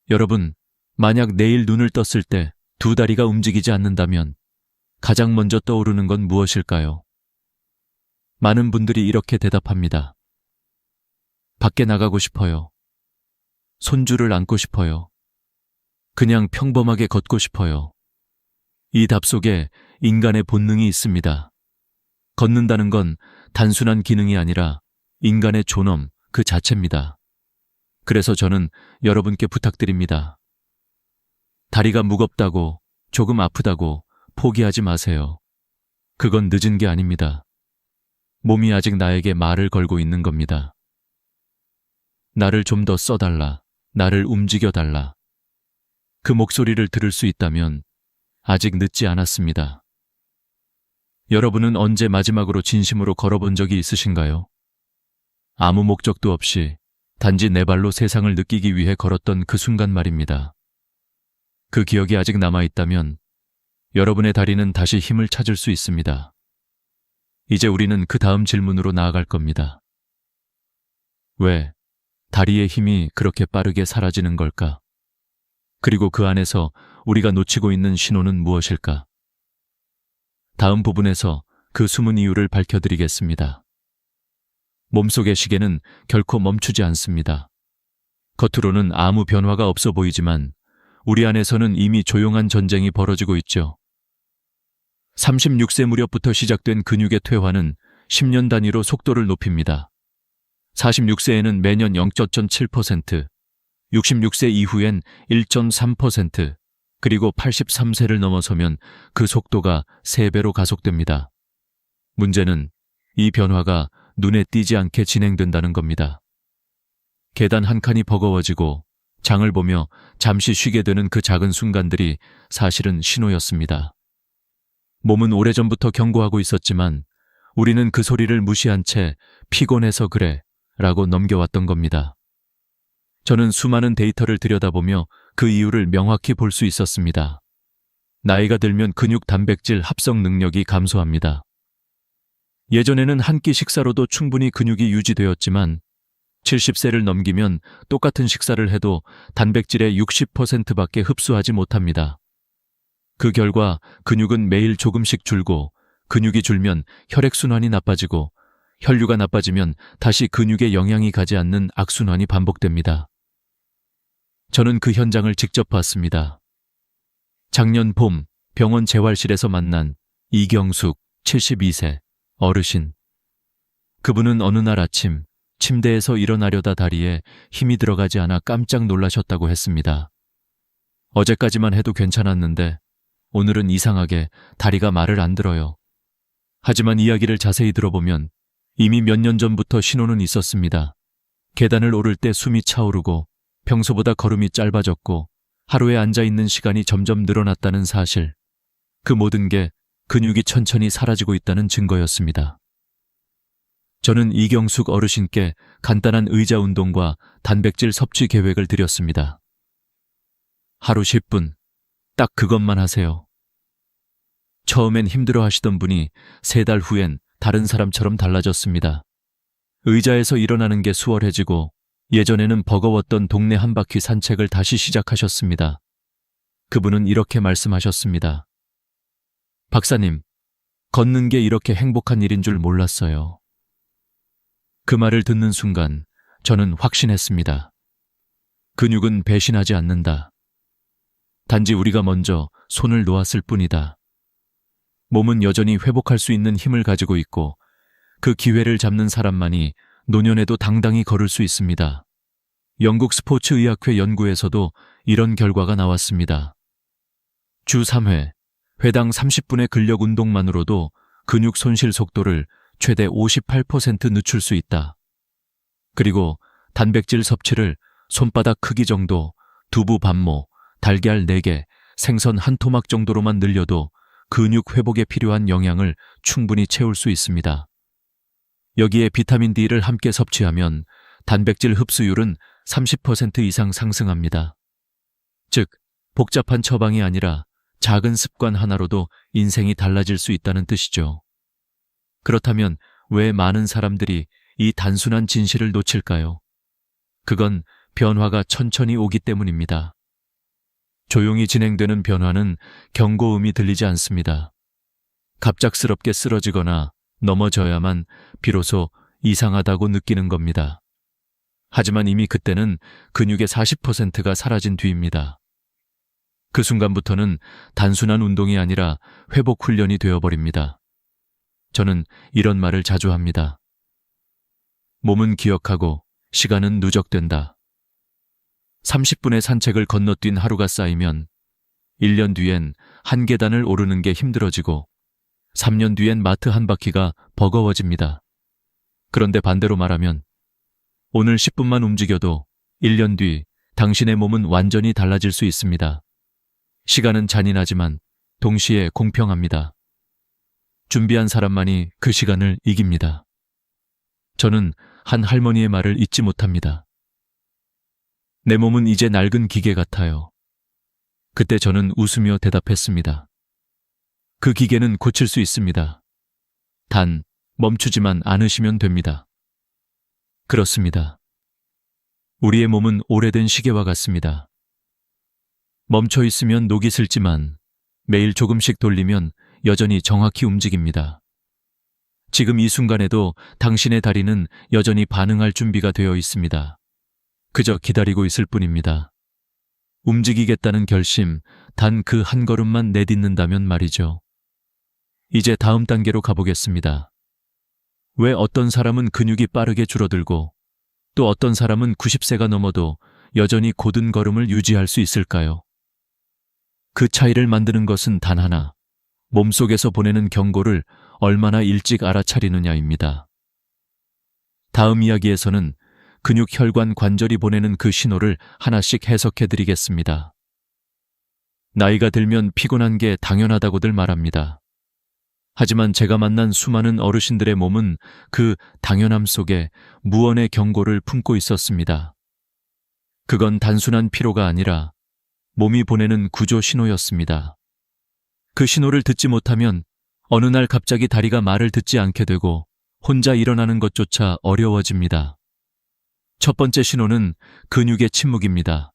여러분, 만약 내일 눈을 떴을 때 2다리가 움직이지 않는다면 가장 먼저 떠오르는 건 무엇일까요? 많은 분들이 이렇게 대답합니다. 밖에 나가고 싶어요. 손주를 안고 싶어요. 그냥 평범하게 걷고 싶어요. 이 답 속에 인간의 본능이 있습니다. 걷는다는 건 단순한 기능이 아니라 인간의 존엄 그 자체입니다. 그래서 저는 여러분께 부탁드립니다. 다리가 무겁다고, 조금 아프다고 포기하지 마세요. 그건 늦은 게 아닙니다. 몸이 아직 나에게 말을 걸고 있는 겁니다. 나를 좀 더 써달라, 나를 움직여달라. 그 목소리를 들을 수 있다면 아직 늦지 않았습니다. 여러분은 언제 마지막으로 진심으로 걸어본 적이 있으신가요? 아무 목적도 없이 단지 내 발로 세상을 느끼기 위해 걸었던 그 순간 말입니다. 그 기억이 아직 남아있다면 여러분의 다리는 다시 힘을 찾을 수 있습니다. 이제 우리는 그 다음 질문으로 나아갈 겁니다. 왜 다리의 힘이 그렇게 빠르게 사라지는 걸까? 그리고 그 안에서 우리가 놓치고 있는 신호는 무엇일까? 다음 부분에서 그 숨은 이유를 밝혀드리겠습니다. 몸속의 시계는 결코 멈추지 않습니다. 겉으로는 아무 변화가 없어 보이지만 우리 안에서는 이미 조용한 전쟁이 벌어지고 있죠. 36세 무렵부터 시작된 근육의 퇴화는 10년 단위로 속도를 높입니다. 46세에는 매년 0.7%, 66세 이후엔 1.3%, 그리고 83세를 넘어서면 그 속도가 3배로 가속됩니다. 문제는 이 변화가 눈에 띄지 않게 진행된다는 겁니다. 계단 한 칸이 버거워지고 장을 보며 잠시 쉬게 되는 그 작은 순간들이 사실은 신호였습니다. 몸은 오래전부터 경고하고 있었지만 우리는 그 소리를 무시한 채 피곤해서 그래 라고 넘겨왔던 겁니다. 저는 수많은 데이터를 들여다보며 그 이유를 명확히 볼 수 있었습니다. 나이가 들면 근육 단백질 합성 능력이 감소합니다. 예전에는 한 끼 식사로도 충분히 근육이 유지되었지만 70세를 넘기면 똑같은 식사를 해도 단백질의 60%밖에 흡수하지 못합니다. 그 결과 근육은 매일 조금씩 줄고 근육이 줄면 혈액순환이 나빠지고 혈류가 나빠지면 다시 근육에 영향이 가지 않는 악순환이 반복됩니다. 저는 그 현장을 직접 봤습니다. 작년 봄 병원 재활실에서 만난 이경숙 72세 어르신. 그분은 어느 날 아침 침대에서 일어나려다 다리에 힘이 들어가지 않아 깜짝 놀라셨다고 했습니다. 어제까지만 해도 괜찮았는데 오늘은 이상하게 다리가 말을 안 들어요. 하지만 이야기를 자세히 들어보면 이미 몇 년 전부터 신호는 있었습니다. 계단을 오를 때 숨이 차오르고 평소보다 걸음이 짧아졌고 하루에 앉아있는 시간이 점점 늘어났다는 사실. 그 모든 게 근육이 천천히 사라지고 있다는 증거였습니다. 저는 이경숙 어르신께 간단한 의자 운동과 단백질 섭취 계획을 드렸습니다. 하루 10분, 딱 그것만 하세요. 처음엔 힘들어 하시던 분이 3달 후엔 다른 사람처럼 달라졌습니다. 의자에서 일어나는 게 수월해지고 예전에는 버거웠던 동네 한 바퀴 산책을 다시 시작하셨습니다. 그분은 이렇게 말씀하셨습니다. 박사님, 걷는 게 이렇게 행복한 일인 줄 몰랐어요. 그 말을 듣는 순간 저는 확신했습니다. 근육은 배신하지 않는다. 단지 우리가 먼저 손을 놓았을 뿐이다. 몸은 여전히 회복할 수 있는 힘을 가지고 있고 그 기회를 잡는 사람만이 노년에도 당당히 걸을 수 있습니다. 영국 스포츠의학회 연구에서도 이런 결과가 나왔습니다. 주 3회, 회당 30분의 근력 운동만으로도 근육 손실 속도를 최대 58% 늦출 수 있다. 그리고 단백질 섭취를 손바닥 크기 정도, 두부 반모, 달걀 4개, 생선 한 토막 정도로만 늘려도 근육 회복에 필요한 영양을 충분히 채울 수 있습니다. 여기에 비타민 D를 함께 섭취하면 단백질 흡수율은 30% 이상 상승합니다. 즉, 복잡한 처방이 아니라 작은 습관 하나로도 인생이 달라질 수 있다는 뜻이죠. 그렇다면 왜 많은 사람들이 이 단순한 진실을 놓칠까요? 그건 변화가 천천히 오기 때문입니다. 조용히 진행되는 변화는 경고음이 들리지 않습니다. 갑작스럽게 쓰러지거나 넘어져야만 비로소 이상하다고 느끼는 겁니다. 하지만 이미 그때는 근육의 40%가 사라진 뒤입니다. 그 순간부터는 단순한 운동이 아니라 회복 훈련이 되어버립니다. 저는 이런 말을 자주 합니다. 몸은 기억하고 시간은 누적된다. 30분의 산책을 건너뛴 하루가 쌓이면 1년 뒤엔 한 계단을 오르는 게 힘들어지고 3년 뒤엔 마트 한 바퀴가 버거워집니다. 그런데 반대로 말하면 오늘 10분만 움직여도 1년 뒤 당신의 몸은 완전히 달라질 수 있습니다. 시간은 잔인하지만 동시에 공평합니다. 준비한 사람만이 그 시간을 이깁니다. 저는 한 할머니의 말을 잊지 못합니다. 내 몸은 이제 낡은 기계 같아요. 그때 저는 웃으며 대답했습니다. 그 기계는 고칠 수 있습니다. 단, 멈추지만 않으시면 됩니다. 그렇습니다. 우리의 몸은 오래된 시계와 같습니다. 멈춰 있으면 녹이 슬지만 매일 조금씩 돌리면 여전히 정확히 움직입니다. 지금 이 순간에도 당신의 다리는 여전히 반응할 준비가 되어 있습니다. 그저 기다리고 있을 뿐입니다. 움직이겠다는 결심, 단 그 한 걸음만 내딛는다면 말이죠. 이제 다음 단계로 가보겠습니다. 왜 어떤 사람은 근육이 빠르게 줄어들고 또 어떤 사람은 90세가 넘어도 여전히 곧은 걸음을 유지할 수 있을까요? 그 차이를 만드는 것은 단 하나, 몸속에서 보내는 경고를 얼마나 일찍 알아차리느냐입니다. 다음 이야기에서는 근육 혈관 관절이 보내는 그 신호를 하나씩 해석해 드리겠습니다. 나이가 들면 피곤한 게 당연하다고들 말합니다. 하지만 제가 만난 수많은 어르신들의 몸은 그 당연함 속에 무언의 경고를 품고 있었습니다. 그건 단순한 피로가 아니라 몸이 보내는 구조 신호였습니다. 그 신호를 듣지 못하면 어느 날 갑자기 다리가 말을 듣지 않게 되고 혼자 일어나는 것조차 어려워집니다. 첫 번째 신호는 근육의 침묵입니다.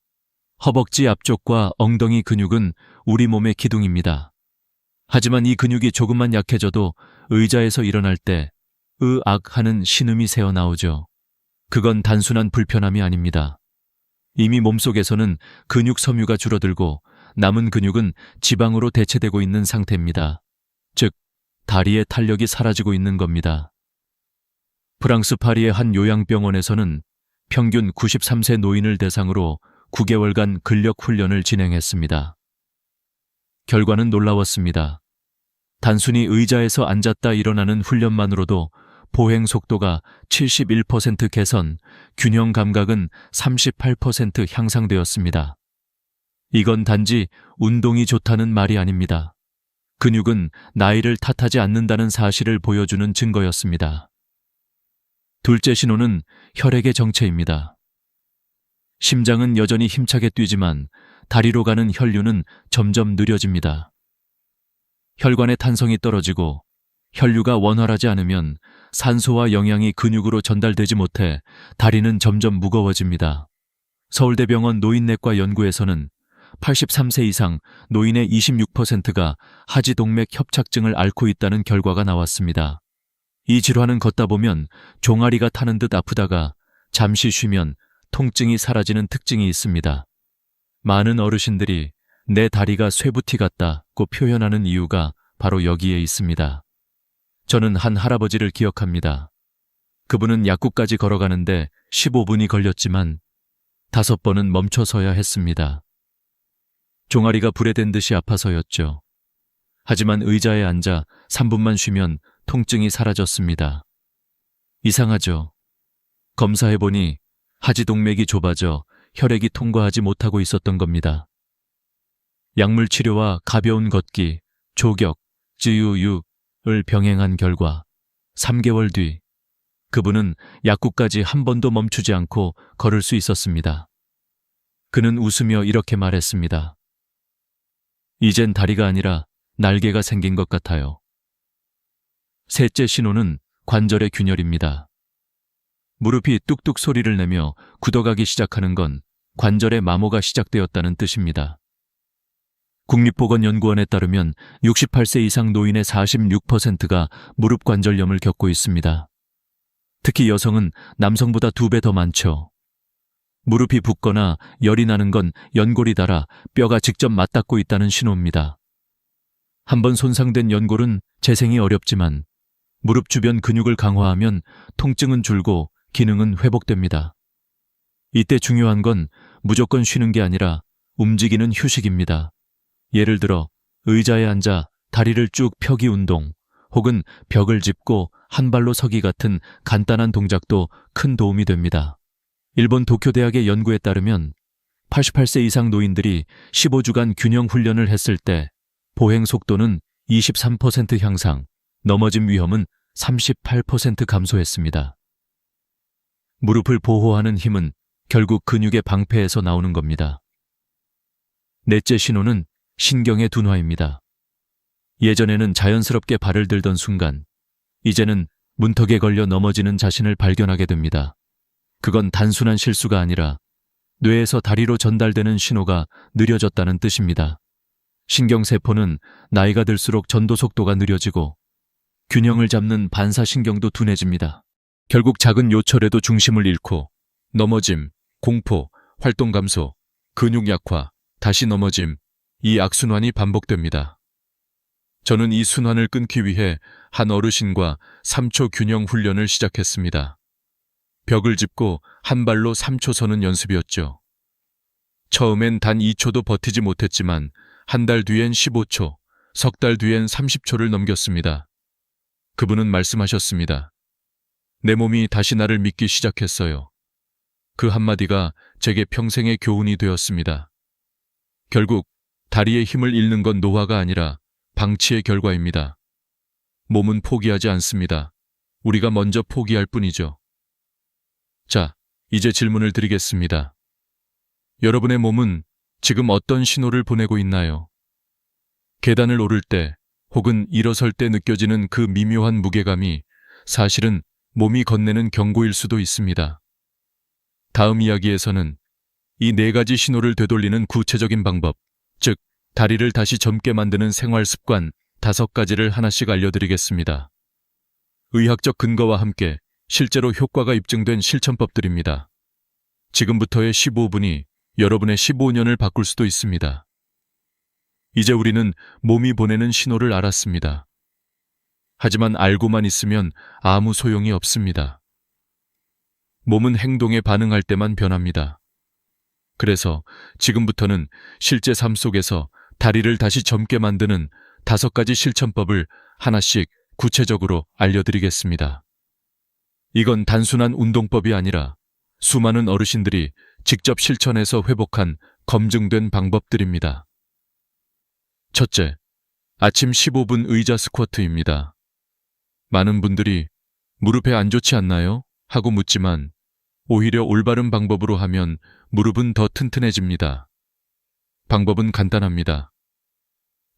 허벅지 앞쪽과 엉덩이 근육은 우리 몸의 기둥입니다. 하지만 이 근육이 조금만 약해져도 의자에서 일어날 때 으악 하는 신음이 새어 나오죠. 그건 단순한 불편함이 아닙니다. 이미 몸속에서는 근육 섬유가 줄어들고 남은 근육은 지방으로 대체되고 있는 상태입니다. 즉, 다리의 탄력이 사라지고 있는 겁니다. 프랑스 파리의 한 요양병원에서는 평균 93세 노인을 대상으로 9개월간 근력 훈련을 진행했습니다. 결과는 놀라웠습니다. 단순히 의자에서 앉았다 일어나는 훈련만으로도 보행 속도가 71% 개선, 균형 감각은 38% 향상되었습니다. 이건 단지 운동이 좋다는 말이 아닙니다. 근육은 나이를 탓하지 않는다는 사실을 보여주는 증거였습니다. 둘째 신호는 혈액의 정체입니다. 심장은 여전히 힘차게 뛰지만 다리로 가는 혈류는 점점 느려집니다. 혈관의 탄성이 떨어지고 혈류가 원활하지 않으면 산소와 영양이 근육으로 전달되지 못해 다리는 점점 무거워집니다. 서울대병원 노인내과 연구에서는 83세 이상 노인의 26%가 하지동맥 협착증을 앓고 있다는 결과가 나왔습니다. 이 질환은 걷다 보면 종아리가 타는 듯 아프다가 잠시 쉬면 통증이 사라지는 특징이 있습니다. 많은 어르신들이 내 다리가 쇠부티 같다고 표현하는 이유가 바로 여기에 있습니다. 저는 한 할아버지를 기억합니다. 그분은 약국까지 걸어가는데 15분이 걸렸지만 5번은 멈춰서야 했습니다. 종아리가 불에 댄 듯이 아파서였죠. 하지만 의자에 앉아 3분만 쉬면 통증이 사라졌습니다. 이상하죠? 검사해보니 하지동맥이 좁아져 혈액이 통과하지 못하고 있었던 겁니다. 약물 치료와 가벼운 걷기, 조격, 쯔유유를 병행한 결과 3개월 뒤 그분은 약국까지 한 번도 멈추지 않고 걸을 수 있었습니다. 그는 웃으며 이렇게 말했습니다. 이젠 다리가 아니라 날개가 생긴 것 같아요. 셋째 신호는 관절의 균열입니다. 무릎이 뚝뚝 소리를 내며 굳어가기 시작하는 건 관절의 마모가 시작되었다는 뜻입니다. 국립보건연구원에 따르면 68세 이상 노인의 46%가 무릎 관절염을 겪고 있습니다. 특히 여성은 남성보다 2배 더 많죠. 무릎이 붓거나 열이 나는 건 연골이 닳아 뼈가 직접 맞닿고 있다는 신호입니다. 한번 손상된 연골은 재생이 어렵지만 무릎 주변 근육을 강화하면 통증은 줄고 기능은 회복됩니다. 이때 중요한 건 무조건 쉬는 게 아니라 움직이는 휴식입니다. 예를 들어 의자에 앉아 다리를 쭉 펴기 운동 혹은 벽을 짚고 한 발로 서기 같은 간단한 동작도 큰 도움이 됩니다. 일본 도쿄대학의 연구에 따르면 88세 이상 노인들이 15주간 균형 훈련을 했을 때 보행 속도는 23% 향상, 넘어짐 위험은 38% 감소했습니다. 무릎을 보호하는 힘은 결국 근육의 방패에서 나오는 겁니다. 넷째 신호는 신경의 둔화입니다. 예전에는 자연스럽게 발을 들던 순간, 이제는 문턱에 걸려 넘어지는 자신을 발견하게 됩니다. 그건 단순한 실수가 아니라 뇌에서 다리로 전달되는 신호가 느려졌다는 뜻입니다. 신경세포는 나이가 들수록 전도 속도가 느려지고 균형을 잡는 반사신경도 둔해집니다. 결국 작은 요철에도 중심을 잃고 넘어짐, 공포, 활동 감소, 근육 약화, 다시 넘어짐, 이 악순환이 반복됩니다. 저는 이 순환을 끊기 위해 한 어르신과 3초 균형 훈련을 시작했습니다. 벽을 짚고 한 발로 3초 서는 연습이었죠. 처음엔 단 2초도 버티지 못했지만 한 달 뒤엔 15초, 석 달 뒤엔 30초를 넘겼습니다. 그분은 말씀하셨습니다. 내 몸이 다시 나를 믿기 시작했어요. 그 한마디가 제게 평생의 교훈이 되었습니다. 결국 다리의 힘을 잃는 건 노화가 아니라 방치의 결과입니다. 몸은 포기하지 않습니다. 우리가 먼저 포기할 뿐이죠. 자, 이제 질문을 드리겠습니다. 여러분의 몸은 지금 어떤 신호를 보내고 있나요? 계단을 오를 때 혹은 일어설 때 느껴지는 그 미묘한 무게감이 사실은 몸이 건네는 경고일 수도 있습니다. 다음 이야기에서는 이 4가지 신호를 되돌리는 구체적인 방법, 즉 다리를 다시 젊게 만드는 생활 습관 5가지를 하나씩 알려드리겠습니다. 의학적 근거와 함께 실제로 효과가 입증된 실천법들입니다. 지금부터의 15분이 여러분의 15년을 바꿀 수도 있습니다. 이제 우리는 몸이 보내는 신호를 알았습니다. 하지만 알고만 있으면 아무 소용이 없습니다. 몸은 행동에 반응할 때만 변합니다. 그래서 지금부터는 실제 삶 속에서 다리를 다시 젊게 만드는 5가지 실천법을 하나씩 구체적으로 알려드리겠습니다. 이건 단순한 운동법이 아니라 수많은 어르신들이 직접 실천해서 회복한 검증된 방법들입니다. 첫째, 아침 15분 의자 스쿼트입니다. 많은 분들이 무릎에 안 좋지 않나요? 하고 묻지만 오히려 올바른 방법으로 하면 무릎은 더 튼튼해집니다. 방법은 간단합니다.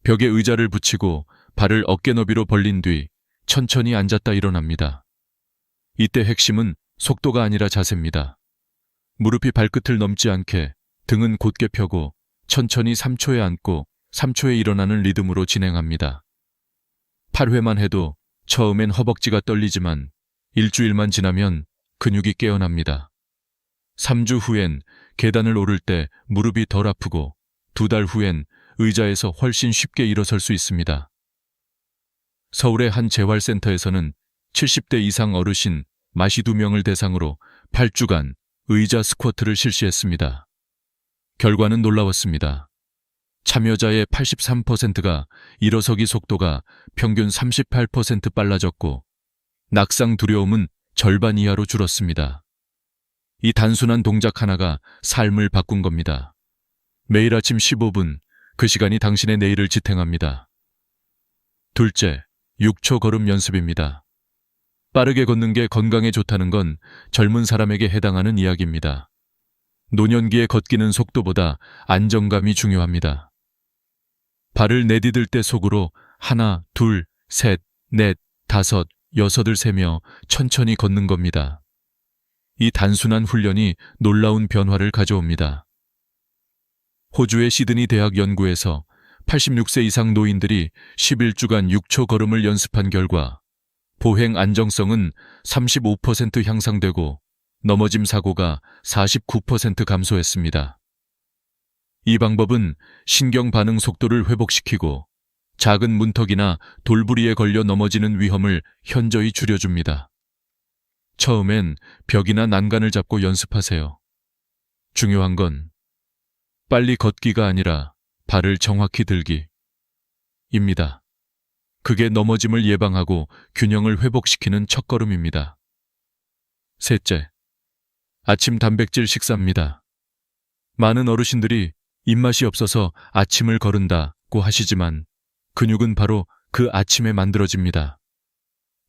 벽에 의자를 붙이고 발을 어깨 너비로 벌린 뒤 천천히 앉았다 일어납니다. 이때 핵심은 속도가 아니라 자세입니다. 무릎이 발끝을 넘지 않게 등은 곧게 펴고 천천히 3초에 앉고 3초에 일어나는 리듬으로 진행합니다. 8회만 해도 처음엔 허벅지가 떨리지만 일주일만 지나면 근육이 깨어납니다. 3주 후엔 계단을 오를 때 무릎이 덜 아프고 2달 후엔 의자에서 훨씬 쉽게 일어설 수 있습니다. 서울의 한 재활센터에서는 70대 이상 어르신 42명을 대상으로 8주간 의자 스쿼트를 실시했습니다. 결과는 놀라웠습니다. 참여자의 83%가 일어서기 속도가 평균 38% 빨라졌고 낙상 두려움은 절반 이하로 줄었습니다. 이 단순한 동작 하나가 삶을 바꾼 겁니다. 매일 아침 15분, 그 시간이 당신의 내일을 지탱합니다. 둘째, 6초 걸음 연습입니다. 빠르게 걷는 게 건강에 좋다는 건 젊은 사람에게 해당하는 이야기입니다. 노년기에 걷기는 속도보다 안정감이 중요합니다. 발을 내디딜 때 속으로 하나, 둘, 셋, 넷, 다섯, 여섯을 세며 천천히 걷는 겁니다. 이 단순한 훈련이 놀라운 변화를 가져옵니다. 호주의 시드니 대학 연구에서 86세 이상 노인들이 11주간 6초 걸음을 연습한 결과 보행 안정성은 35% 향상되고 넘어짐 사고가 49% 감소했습니다. 이 방법은 신경 반응 속도를 회복시키고 작은 문턱이나 돌부리에 걸려 넘어지는 위험을 현저히 줄여줍니다. 처음엔 벽이나 난간을 잡고 연습하세요. 중요한 건 빨리 걷기가 아니라 발을 정확히 들기입니다. 그게 넘어짐을 예방하고 균형을 회복시키는 첫걸음입니다. 셋째, 아침 단백질 식사입니다. 많은 어르신들이 입맛이 없어서 아침을 거른다고 하시지만 근육은 바로 그 아침에 만들어집니다.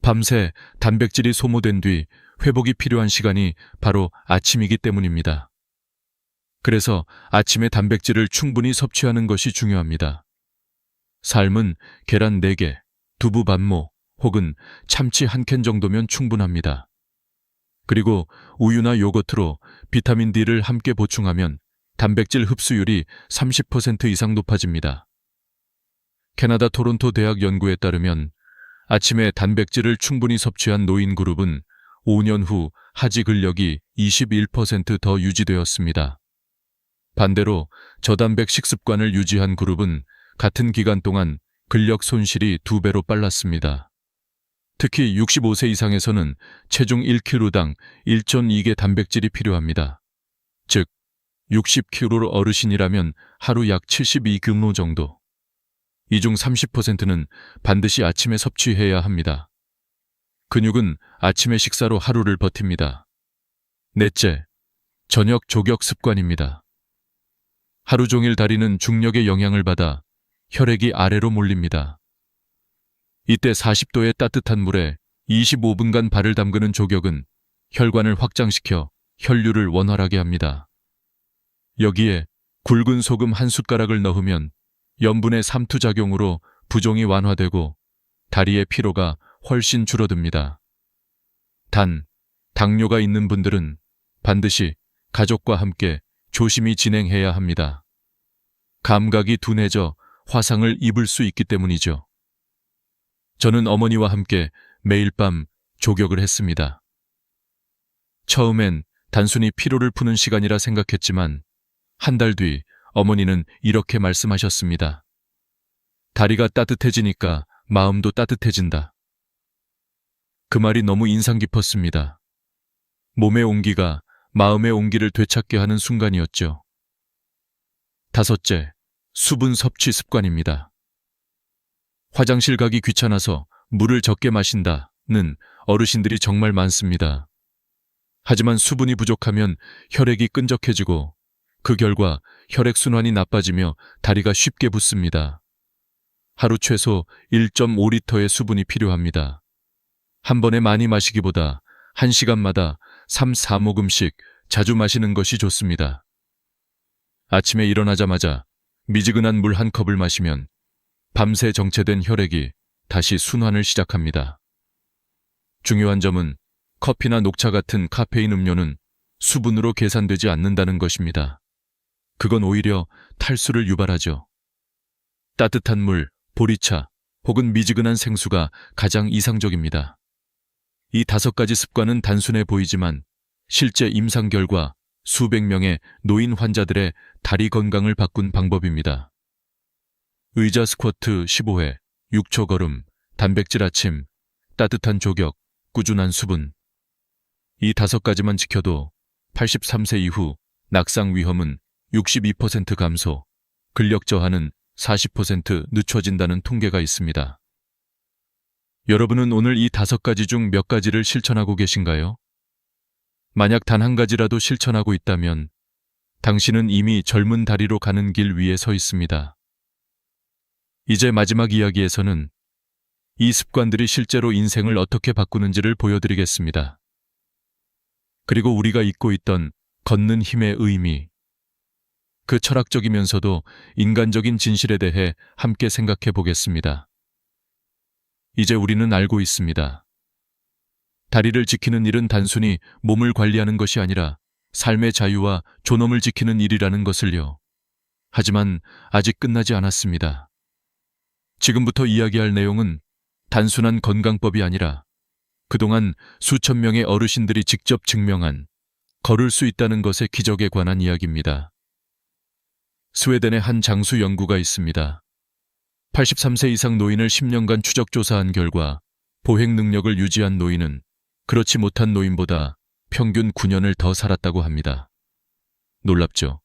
밤새 단백질이 소모된 뒤 회복이 필요한 시간이 바로 아침이기 때문입니다. 그래서 아침에 단백질을 충분히 섭취하는 것이 중요합니다. 삶은 계란 4개, 두부 반모 혹은 참치 1캔 정도면 충분합니다. 그리고 우유나 요거트로 비타민 D를 함께 보충하면 단백질 흡수율이 30% 이상 높아집니다. 캐나다 토론토 대학 연구에 따르면 아침에 단백질을 충분히 섭취한 노인 그룹은 5년 후 하지 근력이 21% 더 유지되었습니다. 반대로 저단백 식습관을 유지한 그룹은 같은 기간 동안 근력 손실이 2배로 빨랐습니다. 특히 65세 이상에서는 체중 1kg당 1.2개 단백질이 필요합니다. 즉, 60kg 어르신이라면 하루 약 72g 정도. 이 중 30%는 반드시 아침에 섭취해야 합니다. 근육은 아침의 식사로 하루를 버팁니다. 넷째, 저녁 조격 습관입니다. 하루 종일 다리는 중력의 영향을 받아 혈액이 아래로 몰립니다. 이때 40도의 따뜻한 물에 25분간 발을 담그는 조격은 혈관을 확장시켜 혈류를 원활하게 합니다. 여기에 굵은 소금 한 숟가락을 넣으면 염분의 삼투작용으로 부종이 완화되고 다리의 피로가 훨씬 줄어듭니다. 단, 당뇨가 있는 분들은 반드시 가족과 함께 조심히 진행해야 합니다. 감각이 둔해져 화상을 입을 수 있기 때문이죠. 저는 어머니와 함께 매일 밤 조격을 했습니다. 처음엔 단순히 피로를 푸는 시간이라 생각했지만 한 달 뒤 어머니는 이렇게 말씀하셨습니다. 다리가 따뜻해지니까 마음도 따뜻해진다. 그 말이 너무 인상 깊었습니다. 몸의 온기가 마음의 온기를 되찾게 하는 순간이었죠. 5째, 수분 섭취 습관입니다. 화장실 가기 귀찮아서 물을 적게 마신다는 어르신들이 정말 많습니다. 하지만 수분이 부족하면 혈액이 끈적해지고 그 결과 혈액순환이 나빠지며 다리가 쉽게 붓습니다. 하루 최소 1.5리터의 수분이 필요합니다. 한 번에 많이 마시기보다 1시간마다 3, 4모금씩 자주 마시는 것이 좋습니다. 아침에 일어나자마자 미지근한 물 한 컵을 마시면 밤새 정체된 혈액이 다시 순환을 시작합니다. 중요한 점은 커피나 녹차 같은 카페인 음료는 수분으로 계산되지 않는다는 것입니다. 그건 오히려 탈수를 유발하죠. 따뜻한 물, 보리차 혹은 미지근한 생수가 가장 이상적입니다. 이 5가지 습관은 단순해 보이지만 실제 임상 결과 수백 명의 노인 환자들의 다리 건강을 바꾼 방법입니다. 의자 스쿼트 15회, 6초 걸음, 단백질 아침, 따뜻한 조격, 꾸준한 수분. 이 5가지만 지켜도 83세 이후 낙상 위험은 62% 감소, 근력 저하는 40% 늦춰진다는 통계가 있습니다. 여러분은 오늘 이 5가지 중 몇 가지를 실천하고 계신가요? 만약 단 한 가지라도 실천하고 있다면 당신은 이미 젊은 다리로 가는 길 위에 서 있습니다. 이제 마지막 이야기에서는 이 습관들이 실제로 인생을 어떻게 바꾸는지를 보여드리겠습니다. 그리고 우리가 잊고 있던 걷는 힘의 의미, 그 철학적이면서도 인간적인 진실에 대해 함께 생각해 보겠습니다. 이제 우리는 알고 있습니다. 다리를 지키는 일은 단순히 몸을 관리하는 것이 아니라 삶의 자유와 존엄을 지키는 일이라는 것을요. 하지만 아직 끝나지 않았습니다. 지금부터 이야기할 내용은 단순한 건강법이 아니라 그동안 수천 명의 어르신들이 직접 증명한 걸을 수 있다는 것의 기적에 관한 이야기입니다. 스웨덴의 한 장수 연구가 있습니다. 83세 이상 노인을 10년간 추적 조사한 결과 보행 능력을 유지한 노인은 그렇지 못한 노인보다 평균 9년을 더 살았다고 합니다. 놀랍죠?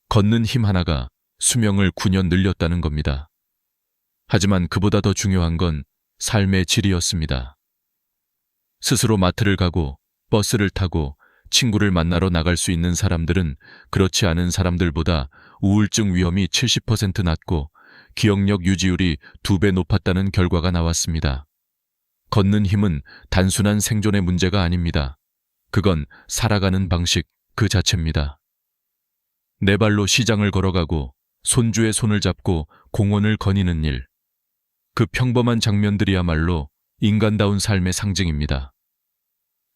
걷는 힘 하나가 수명을 9년 늘렸다는 겁니다. 하지만 그보다 더 중요한 건 삶의 질이었습니다. 스스로 마트를 가고 버스를 타고 친구를 만나러 나갈 수 있는 사람들은 그렇지 않은 사람들보다 우울증 위험이 70% 낮고 기억력 유지율이 2배 높았다는 결과가 나왔습니다. 걷는 힘은 단순한 생존의 문제가 아닙니다. 그건 살아가는 방식 그 자체입니다. 네 발로 시장을 걸어가고 손주의 손을 잡고 공원을 거니는 일. 그 평범한 장면들이야말로 인간다운 삶의 상징입니다.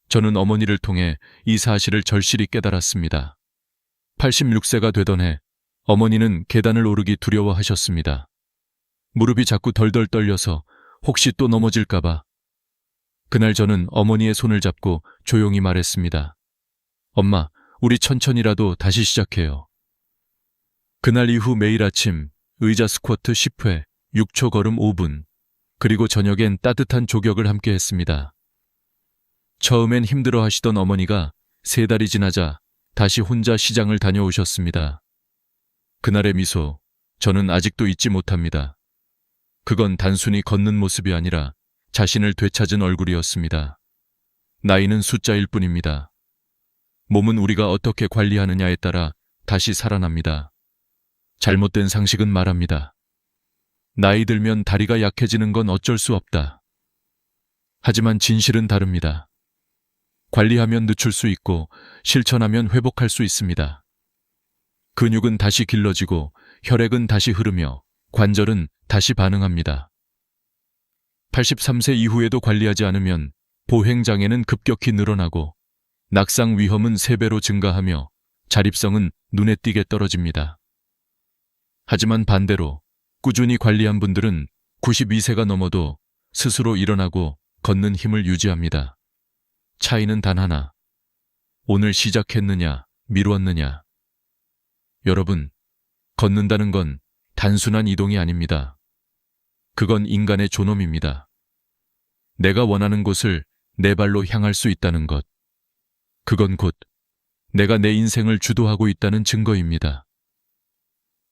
저는 어머니를 통해 이 사실을 절실히 깨달았습니다. 86세가 되던 해 어머니는 계단을 오르기 두려워하셨습니다. 무릎이 자꾸 덜덜 떨려서 혹시 또 넘어질까봐. 그날 저는 어머니의 손을 잡고 조용히 말했습니다. 엄마, 우리 천천히라도 다시 시작해요. 그날 이후 매일 아침 의자 스쿼트 10회, 6초 걸음 5분, 그리고 저녁엔 따뜻한 조격을 함께 했습니다. 처음엔 힘들어 하시던 어머니가 3달이 지나자 다시 혼자 시장을 다녀오셨습니다. 그날의 미소, 저는 아직도 잊지 못합니다. 그건 단순히 걷는 모습이 아니라 자신을 되찾은 얼굴이었습니다. 나이는 숫자일 뿐입니다. 몸은 우리가 어떻게 관리하느냐에 따라 다시 살아납니다. 잘못된 상식은 말합니다. 나이 들면 다리가 약해지는 건 어쩔 수 없다. 하지만 진실은 다릅니다. 관리하면 늦출 수 있고 실천하면 회복할 수 있습니다. 근육은 다시 길러지고 혈액은 다시 흐르며 관절은 다시 반응합니다. 83세 이후에도 관리하지 않으면 보행장애는 급격히 늘어나고 낙상 위험은 3배로 증가하며 자립성은 눈에 띄게 떨어집니다. 하지만 반대로 꾸준히 관리한 분들은 92세가 넘어도 스스로 일어나고 걷는 힘을 유지합니다. 차이는 단 하나. 오늘 시작했느냐, 미루었느냐. 여러분, 걷는다는 건 단순한 이동이 아닙니다. 그건 인간의 존엄입니다. 내가 원하는 곳을 내 발로 향할 수 있다는 것. 그건 곧 내가 내 인생을 주도하고 있다는 증거입니다.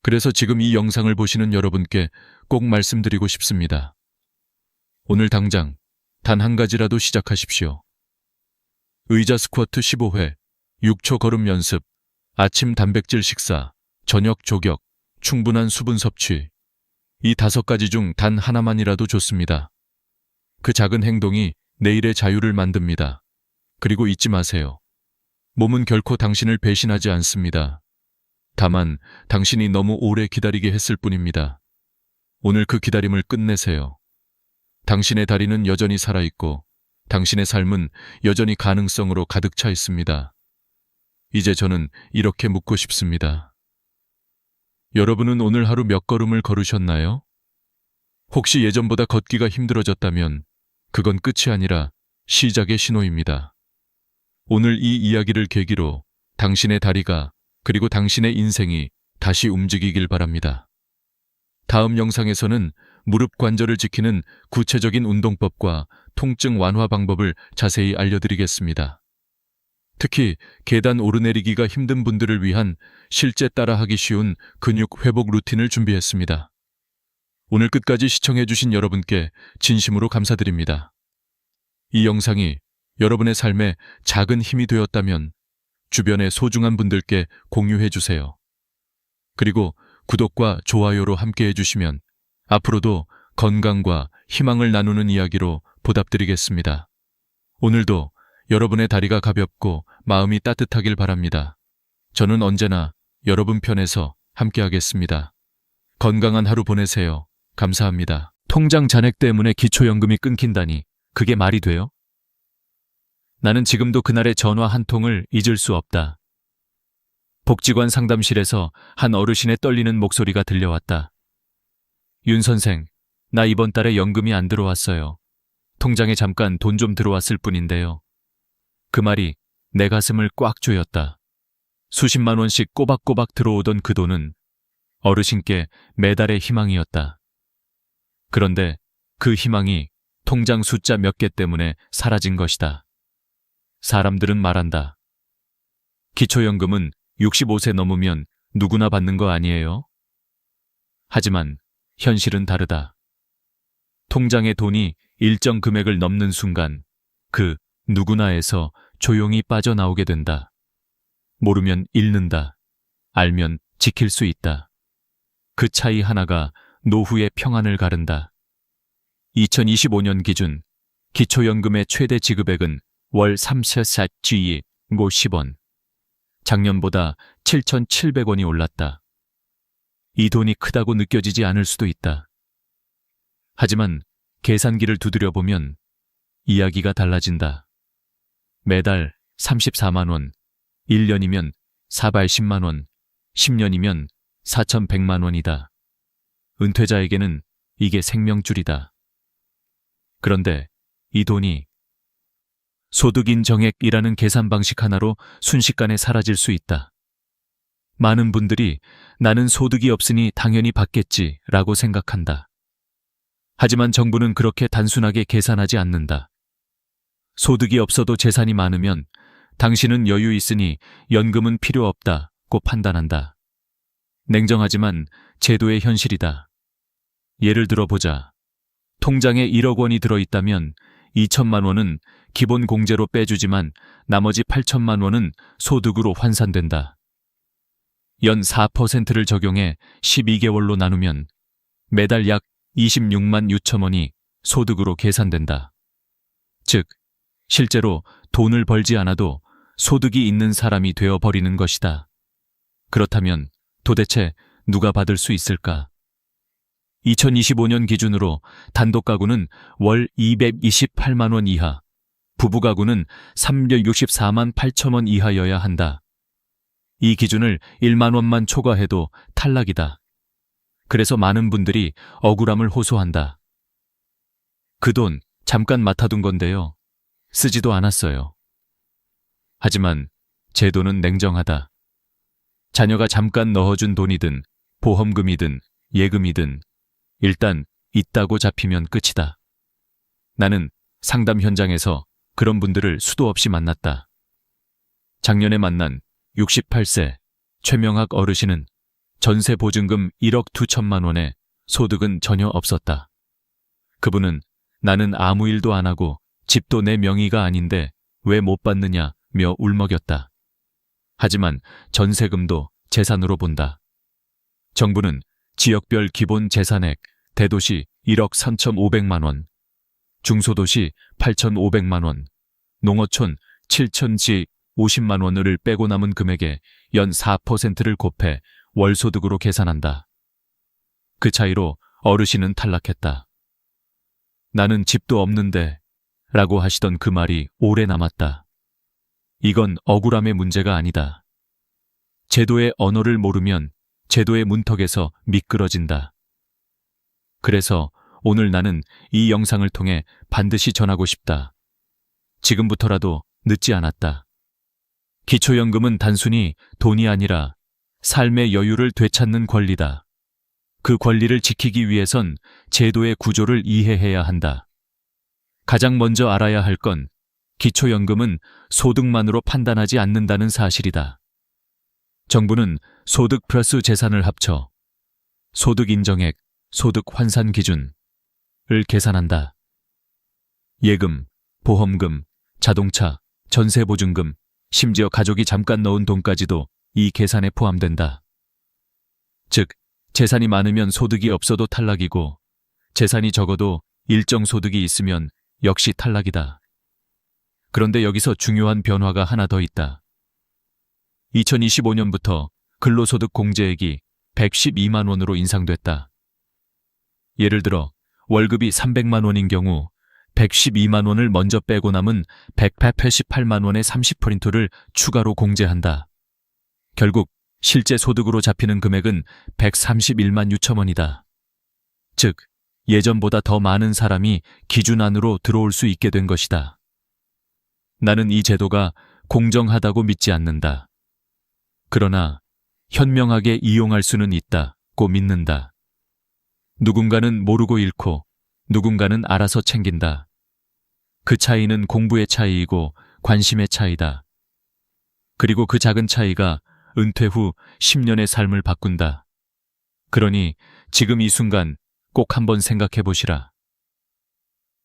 그래서 지금 이 영상을 보시는 여러분께 꼭 말씀드리고 싶습니다. 오늘 당장 단 한 가지라도 시작하십시오. 의자 스쿼트 15회, 6초 걸음 연습, 아침 단백질 식사, 저녁 조격, 충분한 수분 섭취. 이 5가지 중 단 하나만이라도 좋습니다. 그 작은 행동이 내일의 자유를 만듭니다. 그리고 잊지 마세요. 몸은 결코 당신을 배신하지 않습니다. 다만 당신이 너무 오래 기다리게 했을 뿐입니다. 오늘 그 기다림을 끝내세요. 당신의 다리는 여전히 살아있고 당신의 삶은 여전히 가능성으로 가득 차 있습니다. 이제 저는 이렇게 묻고 싶습니다. 여러분은 오늘 하루 몇 걸음을 걸으셨나요? 혹시 예전보다 걷기가 힘들어졌다면 그건 끝이 아니라 시작의 신호입니다. 오늘 이 이야기를 계기로 당신의 다리가 그리고 당신의 인생이 다시 움직이길 바랍니다. 다음 영상에서는 무릎 관절을 지키는 구체적인 운동법과 통증 완화 방법을 자세히 알려드리겠습니다. 특히 계단 오르내리기가 힘든 분들을 위한 실제 따라하기 쉬운 근육 회복 루틴을 준비했습니다. 오늘 끝까지 시청해주신 여러분께 진심으로 감사드립니다. 이 영상이 여러분의 삶에 작은 힘이 되었다면 주변의 소중한 분들께 공유해주세요. 그리고 구독과 좋아요로 함께 해주시면 앞으로도 건강과 희망을 나누는 이야기로 보답드리겠습니다. 오늘도 여러분의 다리가 가볍고 마음이 따뜻하길 바랍니다. 저는 언제나 여러분 편에서 함께하겠습니다. 건강한 하루 보내세요. 감사합니다. 통장 잔액 때문에 기초연금이 끊긴다니 그게 말이 돼요? 나는 지금도 그날의 전화 한 통을 잊을 수 없다. 복지관 상담실에서 한 어르신의 떨리는 목소리가 들려왔다. 윤 선생, 나 이번 달에 연금이 안 들어왔어요. 통장에 잠깐 돈 좀 들어왔을 뿐인데요. 그 말이 내 가슴을 꽉 조였다. 수십만 원씩 꼬박꼬박 들어오던 그 돈은 어르신께 매달의 희망이었다. 그런데 그 희망이 통장 숫자 몇 개 때문에 사라진 것이다. 사람들은 말한다. 기초연금은 65세 넘으면 누구나 받는 거 아니에요? 하지만 현실은 다르다. 통장의 돈이 일정 금액을 넘는 순간 그 누구나에서 조용히 빠져나오게 된다. 모르면 잃는다. 알면 지킬 수 있다. 그 차이 하나가 노후의 평안을 가른다. 2025년 기준 기초연금의 최대 지급액은 월 3,4G 고 10원. 작년보다 7,700원이 올랐다. 이 돈이 크다고 느껴지지 않을 수도 있다. 하지만 계산기를 두드려 보면 이야기가 달라진다. 매달 34만 원, 1년이면 480만 원, 10년이면 4,100만 원이다. 은퇴자에게는 이게 생명줄이다. 그런데 이 돈이 소득인 정액이라는 계산 방식 하나로 순식간에 사라질 수 있다. 많은 분들이 나는 소득이 없으니 당연히 받겠지라고 생각한다. 하지만 정부는 그렇게 단순하게 계산하지 않는다. 소득이 없어도 재산이 많으면 당신은 여유 있으니 연금은 필요 없다고 판단한다. 냉정하지만 제도의 현실이다. 예를 들어보자. 통장에 1억 원이 들어있다면 2천만 원은 기본 공제로 빼주지만 나머지 8천만 원은 소득으로 환산된다. 연 4%를 적용해 12개월로 나누면 매달 약 26만 6천 원이 소득으로 계산된다. 즉, 실제로 돈을 벌지 않아도 소득이 있는 사람이 되어버리는 것이다. 그렇다면 도대체 누가 받을 수 있을까? 2025년 기준으로 단독 가구는 월 228만 원 이하, 부부 가구는 364만 8천 원 이하여야 한다. 이 기준을 1만 원만 초과해도 탈락이다. 그래서 많은 분들이 억울함을 호소한다. 그 돈 잠깐 맡아둔 건데요. 쓰지도 않았어요. 하지만 제 돈은 냉정하다. 자녀가 잠깐 넣어준 돈이든 보험금이든 예금이든 일단 있다고 잡히면 끝이다. 나는 상담 현장에서 그런 분들을 수도 없이 만났다. 작년에 만난 68세 최명학 어르신은 전세 보증금 1억 2천만 원에 소득은 전혀 없었다. 그분은 나는 아무 일도 안 하고 집도 내 명의가 아닌데 왜 못 받느냐며 울먹였다. 하지만 전세금도 재산으로 본다. 정부는 지역별 기본 재산액 대도시 1억 3,500만 원, 중소도시 8,500만 원, 농어촌 7,000지 50만 원을 빼고 남은 금액의 연 4%를 곱해 월소득으로 계산한다. 그 차이로 어르신은 탈락했다. 나는 집도 없는데 라고 하시던 그 말이 오래 남았다. 이건 억울함의 문제가 아니다. 제도의 언어를 모르면 제도의 문턱에서 미끄러진다. 그래서 오늘 나는 이 영상을 통해 반드시 전하고 싶다. 지금부터라도 늦지 않았다. 기초연금은 단순히 돈이 아니라 삶의 여유를 되찾는 권리다. 그 권리를 지키기 위해선 제도의 구조를 이해해야 한다. 가장 먼저 알아야 할 건 기초연금은 소득만으로 판단하지 않는다는 사실이다. 정부는 소득 플러스 재산을 합쳐 소득 인정액, 소득 환산 기준을 계산한다. 예금, 보험금, 자동차, 전세보증금, 심지어 가족이 잠깐 넣은 돈까지도 이 계산에 포함된다. 즉, 재산이 많으면 소득이 없어도 탈락이고 재산이 적어도 일정 소득이 있으면 역시 탈락이다. 그런데 여기서 중요한 변화가 하나 더 있다. 2025년부터 근로소득 공제액이 112만 원으로 인상됐다. 예를 들어 월급이 300만 원인 경우 112만 원을 먼저 빼고 남은 188만 원의 30%를 추가로 공제한다. 결국 실제 소득으로 잡히는 금액은 131만 6천 원이다. 즉, 예전보다 더 많은 사람이 기준 안으로 들어올 수 있게 된 것이다. 나는 이 제도가 공정하다고 믿지 않는다. 그러나 현명하게 이용할 수는 있다고 믿는다. 누군가는 모르고 잃고 누군가는 알아서 챙긴다. 그 차이는 공부의 차이이고 관심의 차이다. 그리고 그 작은 차이가 은퇴 후 10년의 삶을 바꾼다. 그러니 지금 이 순간 꼭 한번 생각해 보시라.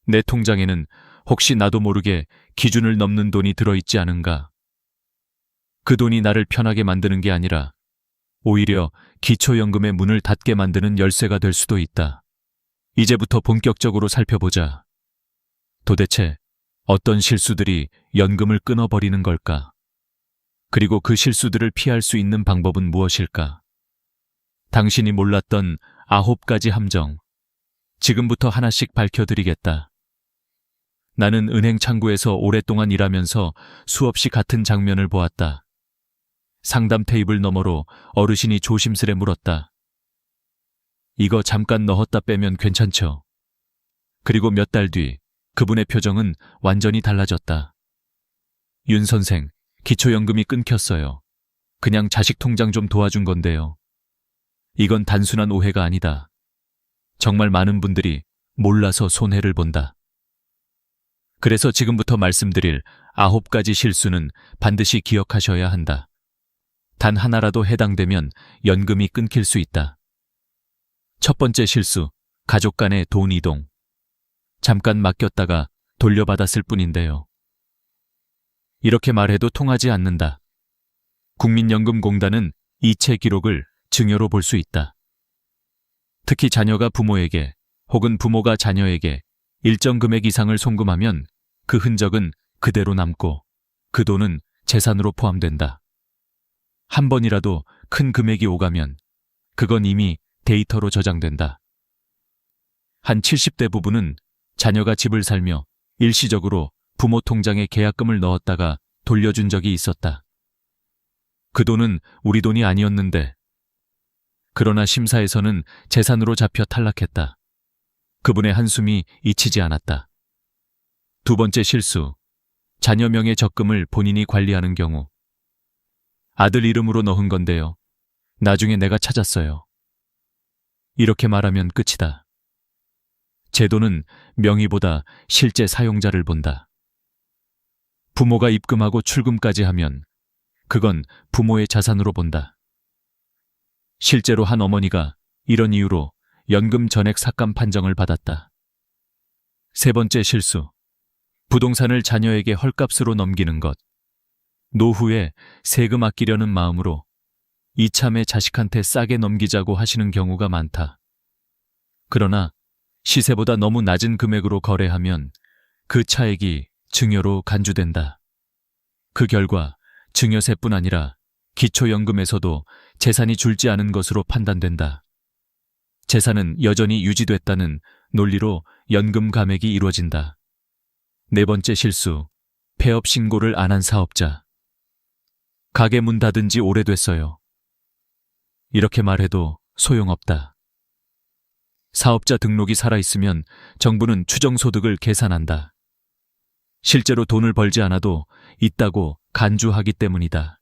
내 통장에는 혹시 나도 모르게 기준을 넘는 돈이 들어있지 않은가? 그 돈이 나를 편하게 만드는 게 아니라 오히려 기초연금의 문을 닫게 만드는 열쇠가 될 수도 있다. 이제부터 본격적으로 살펴보자. 도대체 어떤 실수들이 연금을 끊어버리는 걸까? 그리고 그 실수들을 피할 수 있는 방법은 무엇일까? 당신이 몰랐던 9가지 함정, 지금부터 하나씩 밝혀드리겠다. 나는 은행 창구에서 오랫동안 일하면서 수없이 같은 장면을 보았다. 상담 테이블 너머로 어르신이 조심스레 물었다. 이거 잠깐 넣었다 빼면 괜찮죠? 그리고 몇 달 뒤 그분의 표정은 완전히 달라졌다. 윤 선생, 기초연금이 끊겼어요. 그냥 자식 통장 좀 도와준 건데요. 이건 단순한 오해가 아니다. 정말 많은 분들이 몰라서 손해를 본다. 그래서 지금부터 말씀드릴 9가지 실수는 반드시 기억하셔야 한다. 단 하나라도 해당되면 연금이 끊길 수 있다. 첫 번째 실수, 가족 간의 돈 이동. 잠깐 맡겼다가 돌려받았을 뿐인데요. 이렇게 말해도 통하지 않는다. 국민연금공단은 이체 기록을 증여로 볼 수 있다. 특히 자녀가 부모에게 혹은 부모가 자녀에게 일정 금액 이상을 송금하면 그 흔적은 그대로 남고 그 돈은 재산으로 포함된다. 한 번이라도 큰 금액이 오가면 그건 이미 데이터로 저장된다. 한 70대 부부는 자녀가 집을 살며 일시적으로 부모 통장에 계약금을 넣었다가 돌려준 적이 있었다. 그 돈은 우리 돈이 아니었는데 그러나 심사에서는 재산으로 잡혀 탈락했다. 그분의 한숨이 잊히지 않았다. 두 번째 실수, 자녀 명의 적금을 본인이 관리하는 경우. 아들 이름으로 넣은 건데요. 나중에 내가 찾았어요. 이렇게 말하면 끝이다. 제도는 명의보다 실제 사용자를 본다. 부모가 입금하고 출금까지 하면 그건 부모의 자산으로 본다. 실제로 한 어머니가 이런 이유로 연금 전액 삭감 판정을 받았다. 세 번째 실수, 부동산을 자녀에게 헐값으로 넘기는 것. 노후에 세금 아끼려는 마음으로 이참에 자식한테 싸게 넘기자고 하시는 경우가 많다. 그러나 시세보다 너무 낮은 금액으로 거래하면 그 차액이 증여로 간주된다. 그 결과 증여세뿐 아니라 기초연금에서도 재산이 줄지 않은 것으로 판단된다. 재산은 여전히 유지됐다는 논리로 연금 감액이 이루어진다. 네 번째 실수, 폐업 신고를 안 한 사업자. 가게 문 닫은 지 오래됐어요. 이렇게 말해도 소용없다. 사업자 등록이 살아있으면 정부는 추정소득을 계산한다. 실제로 돈을 벌지 않아도 있다고 간주하기 때문이다.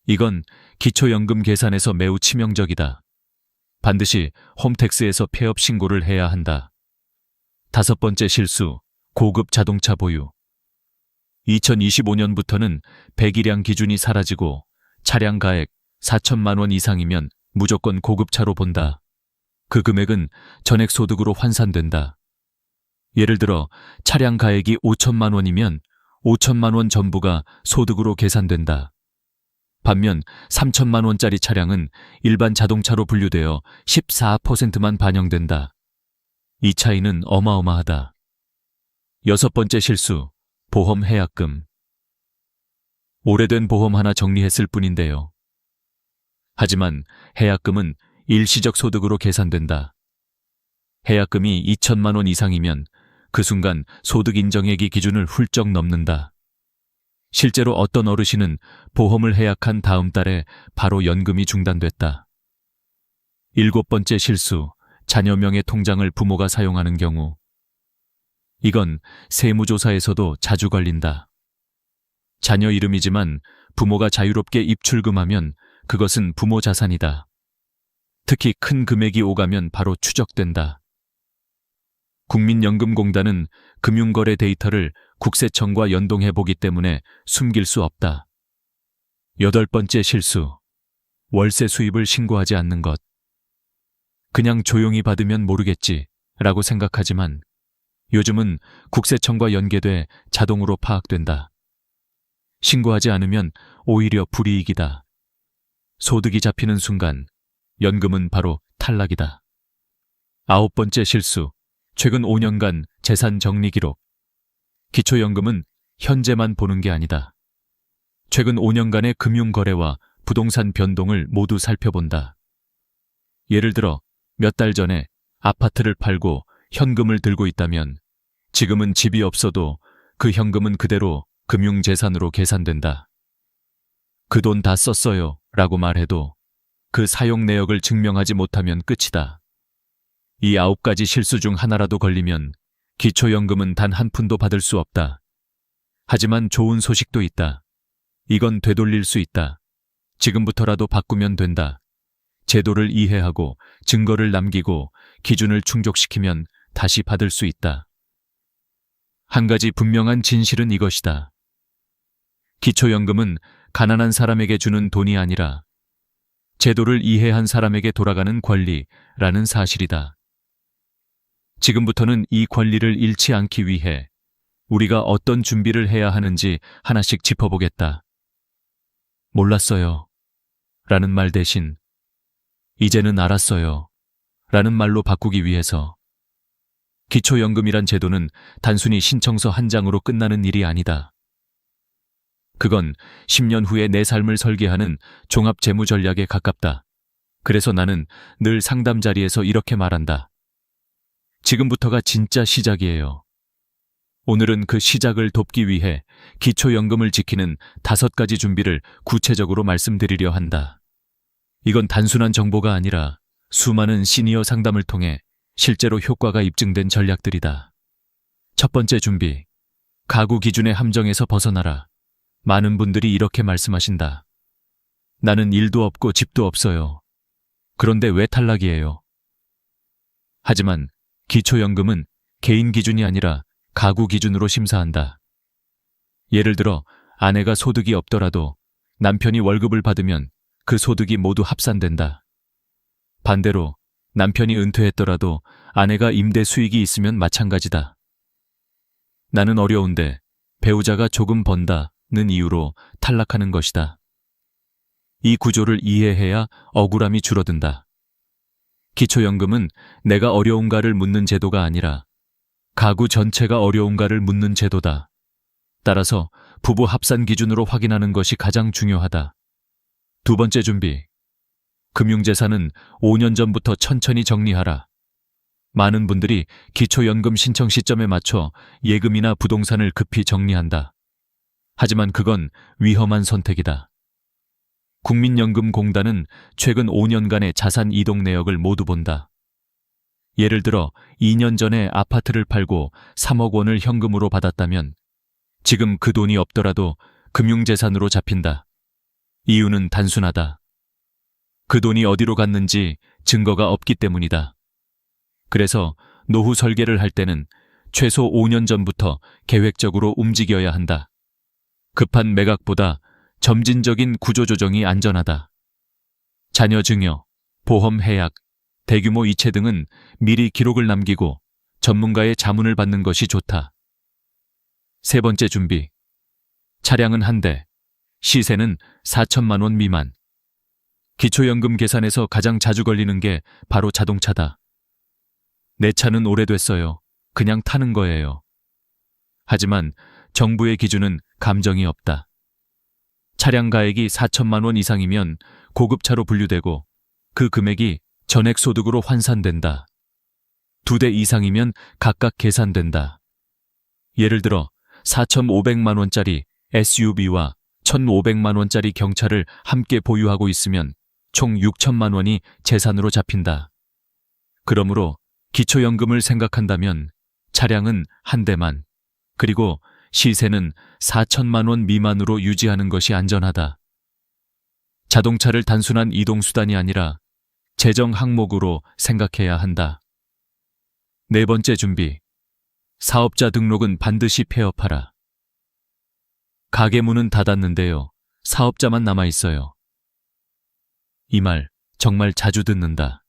이건 기초연금 계산에서 매우 치명적이다. 반드시 홈택스에서 폐업 신고를 해야 한다. 다섯 번째 실수, 고급 자동차 보유. 2025년부터는 배기량 기준이 사라지고 차량 가액 4천만 원 이상이면 무조건 고급차로 본다. 그 금액은 전액 소득으로 환산된다. 예를 들어 차량 가액이 5천만 원이면 5천만 원 전부가 소득으로 계산된다. 반면 3천만 원짜리 차량은 일반 자동차로 분류되어 14%만 반영된다. 이 차이는 어마어마하다. 여섯 번째 실수, 보험 해약금. 오래된 보험 하나 정리했을 뿐인데요. 하지만 해약금은 일시적 소득으로 계산된다. 해약금이 2천만 원 이상이면 그 순간 소득 인정액이 기준을 훌쩍 넘는다. 실제로 어떤 어르신은 보험을 해약한 다음 달에 바로 연금이 중단됐다. 일곱 번째 실수, 자녀 명의 통장을 부모가 사용하는 경우. 이건 세무조사에서도 자주 걸린다. 자녀 이름이지만 부모가 자유롭게 입출금하면 그것은 부모 자산이다. 특히 큰 금액이 오가면 바로 추적된다. 국민연금공단은 금융거래 데이터를 국세청과 연동해보기 때문에 숨길 수 없다. 여덟 번째 실수, 월세 수입을 신고하지 않는 것. 그냥 조용히 받으면 모르겠지 라고 생각하지만 요즘은 국세청과 연계돼 자동으로 파악된다. 신고하지 않으면 오히려 불이익이다. 소득이 잡히는 순간 연금은 바로 탈락이다. 아홉 번째 실수, 최근 5년간 재산 정리 기록. 기초연금은 현재만 보는 게 아니다. 최근 5년간의 금융거래와 부동산 변동을 모두 살펴본다. 예를 들어 몇 달 전에 아파트를 팔고 현금을 들고 있다면 지금은 집이 없어도 그 현금은 그대로 금융재산으로 계산된다. 그 돈 다 썼어요 라고 말해도 그 사용 내역을 증명하지 못하면 끝이다. 이 9가지 실수 중 하나라도 걸리면 기초연금은 단 한 푼도 받을 수 없다. 하지만 좋은 소식도 있다. 이건 되돌릴 수 있다. 지금부터라도 바꾸면 된다. 제도를 이해하고 증거를 남기고 기준을 충족시키면 다시 받을 수 있다. 한 가지 분명한 진실은 이것이다. 기초연금은 가난한 사람에게 주는 돈이 아니라 제도를 이해한 사람에게 돌아가는 권리라는 사실이다. 지금부터는 이 권리를 잃지 않기 위해 우리가 어떤 준비를 해야 하는지 하나씩 짚어보겠다. 몰랐어요 라는 말 대신 이제는 알았어요 라는 말로 바꾸기 위해서. 기초연금이란 제도는 단순히 신청서 한 장으로 끝나는 일이 아니다. 그건 10년 후에 내 삶을 설계하는 종합재무전략에 가깝다. 그래서 나는 늘 상담 자리에서 이렇게 말한다. 지금부터가 진짜 시작이에요. 오늘은 그 시작을 돕기 위해 기초연금을 지키는 5가지 준비를 구체적으로 말씀드리려 한다. 이건 단순한 정보가 아니라 수많은 시니어 상담을 통해 실제로 효과가 입증된 전략들이다. 첫 번째 준비. 가구 기준의 함정에서 벗어나라. 많은 분들이 이렇게 말씀하신다. 나는 일도 없고 집도 없어요. 그런데 왜 탈락이에요? 하지만 기초연금은 개인 기준이 아니라 가구 기준으로 심사한다. 예를 들어 아내가 소득이 없더라도 남편이 월급을 받으면 그 소득이 모두 합산된다. 반대로 남편이 은퇴했더라도 아내가 임대 수익이 있으면 마찬가지다. 나는 어려운데 배우자가 조금 번다는 이유로 탈락하는 것이다. 이 구조를 이해해야 억울함이 줄어든다. 기초연금은 내가 어려운가를 묻는 제도가 아니라 가구 전체가 어려운가를 묻는 제도다. 따라서 부부 합산 기준으로 확인하는 것이 가장 중요하다. 두 번째 준비. 금융재산은 5년 전부터 천천히 정리하라. 많은 분들이 기초연금 신청 시점에 맞춰 예금이나 부동산을 급히 정리한다. 하지만 그건 위험한 선택이다. 국민연금공단은 최근 5년간의 자산 이동 내역을 모두 본다. 예를 들어 2년 전에 아파트를 팔고 3억 원을 현금으로 받았다면 지금 그 돈이 없더라도 금융재산으로 잡힌다. 이유는 단순하다. 그 돈이 어디로 갔는지 증거가 없기 때문이다. 그래서 노후 설계를 할 때는 최소 5년 전부터 계획적으로 움직여야 한다. 급한 매각보다 점진적인 구조조정이 안전하다. 자녀 증여, 보험 해약, 대규모 이체 등은 미리 기록을 남기고 전문가의 자문을 받는 것이 좋다. 세 번째 준비. 차량은 한 대, 시세는 4천만 원 미만. 기초연금 계산에서 가장 자주 걸리는 게 바로 자동차다. 내 차는 오래됐어요. 그냥 타는 거예요. 하지만 정부의 기준은 감정이 없다. 차량 가액이 4천만 원 이상이면 고급차로 분류되고 그 금액이 전액 소득으로 환산된다. 2대 이상이면 각각 계산된다. 예를 들어 4,500만 원짜리 SUV와 1,500만 원짜리 경차를 함께 보유하고 있으면 총 6천만 원이 재산으로 잡힌다. 그러므로 기초연금을 생각한다면 차량은 한 대만, 그리고 시세는 4천만 원 미만으로 유지하는 것이 안전하다. 자동차를 단순한 이동수단이 아니라 재정 항목으로 생각해야 한다. 네 번째 준비. 사업자 등록은 반드시 폐업하라. 가게 문은 닫았는데요. 사업자만 남아있어요. 이 말 정말 자주 듣는다.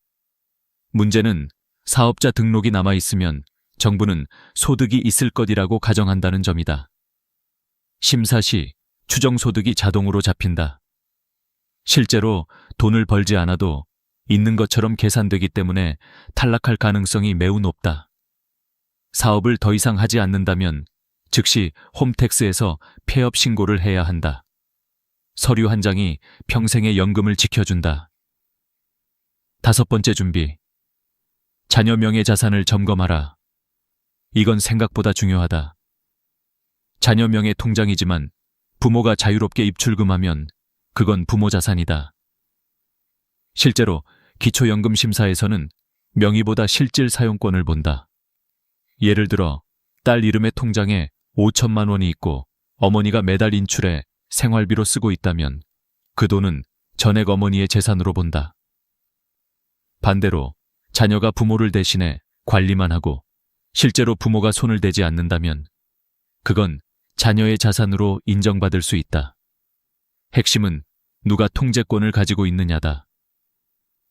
문제는 사업자 등록이 남아있으면 정부는 소득이 있을 것이라고 가정한다는 점이다. 심사 시 추정소득이 자동으로 잡힌다. 실제로 돈을 벌지 않아도 있는 것처럼 계산되기 때문에 탈락할 가능성이 매우 높다. 사업을 더 이상 하지 않는다면 즉시 홈택스에서 폐업 신고를 해야 한다. 서류 한 장이 평생의 연금을 지켜준다. 다섯 번째 준비. 자녀 명의 자산을 점검하라. 이건 생각보다 중요하다. 자녀 명의 통장이지만 부모가 자유롭게 입출금하면 그건 부모 자산이다. 실제로 기초연금 심사에서는 명의보다 실질 사용권을 본다. 예를 들어 딸 이름의 통장에 5천만 원이 있고 어머니가 매달 인출해 생활비로 쓰고 있다면 그 돈은 전액 어머니의 재산으로 본다. 반대로 자녀가 부모를 대신해 관리만 하고 실제로 부모가 손을 대지 않는다면 그건 자녀의 자산으로 인정받을 수 있다. 핵심은 누가 통제권을 가지고 있느냐다.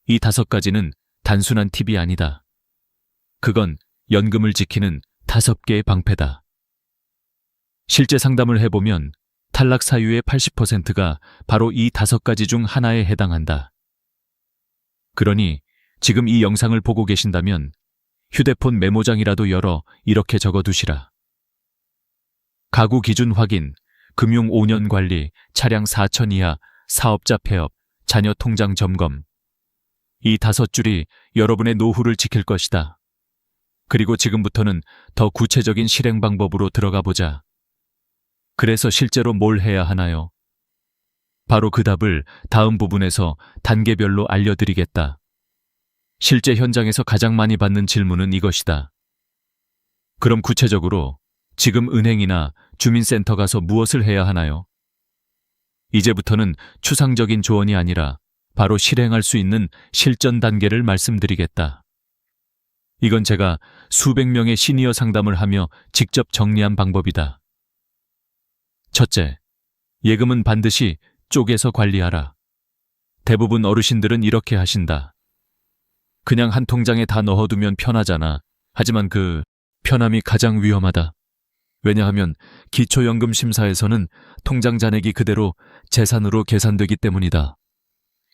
이 5가지는 단순한 팁이 아니다. 그건 연금을 지키는 5개의 방패다. 실제 상담을 해보면 탈락 사유의 80%가 바로 이 5가지 중 하나에 해당한다. 그러니 지금 이 영상을 보고 계신다면 휴대폰 메모장이라도 열어 이렇게 적어두시라. 가구 기준 확인, 금융 5년 관리, 차량 4천 이하, 사업자 폐업, 자녀 통장 점검. 이 5줄이 여러분의 노후를 지킬 것이다. 그리고 지금부터는 더 구체적인 실행 방법으로 들어가 보자. 그래서 실제로 뭘 해야 하나요? 바로 그 답을 다음 부분에서 단계별로 알려드리겠다. 실제 현장에서 가장 많이 받는 질문은 이것이다. 그럼 구체적으로 지금 은행이나 주민센터 가서 무엇을 해야 하나요? 이제부터는 추상적인 조언이 아니라 바로 실행할 수 있는 실전 단계를 말씀드리겠다. 이건 제가 수백 명의 시니어 상담을 하며 직접 정리한 방법이다. 첫째, 예금은 반드시 쪼개서 관리하라. 대부분 어르신들은 이렇게 하신다. 그냥 한 통장에 다 넣어두면 편하잖아. 하지만 그 편함이 가장 위험하다. 왜냐하면 기초연금 심사에서는 통장 잔액이 그대로 재산으로 계산되기 때문이다.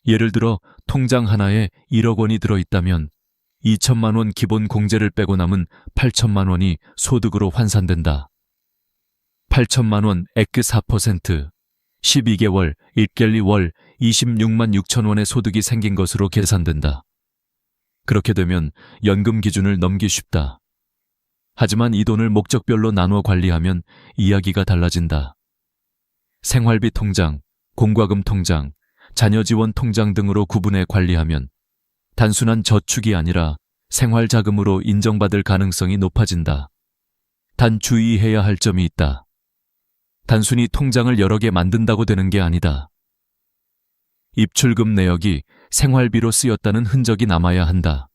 예를 들어 통장 하나에 1억 원이 들어있다면 2천만 원 기본 공제를 빼고 남은 8천만 원이 소득으로 환산된다. 8천만 원 액그 4%, 12개월, 1갤리 월 26만 6천 원의 소득이 생긴 것으로 계산된다. 그렇게 되면 연금 기준을 넘기 쉽다. 하지만 이 돈을 목적별로 나누어 관리하면 이야기가 달라진다. 생활비 통장, 공과금 통장, 자녀 지원 통장 등으로 구분해 관리하면 단순한 저축이 아니라 생활자금으로 인정받을 가능성이 높아진다. 단 주의해야 할 점이 있다. 단순히 통장을 여러 개 만든다고 되는 게 아니다. 입출금 내역이 생활비로 쓰였다는 흔적이 남아야 한다.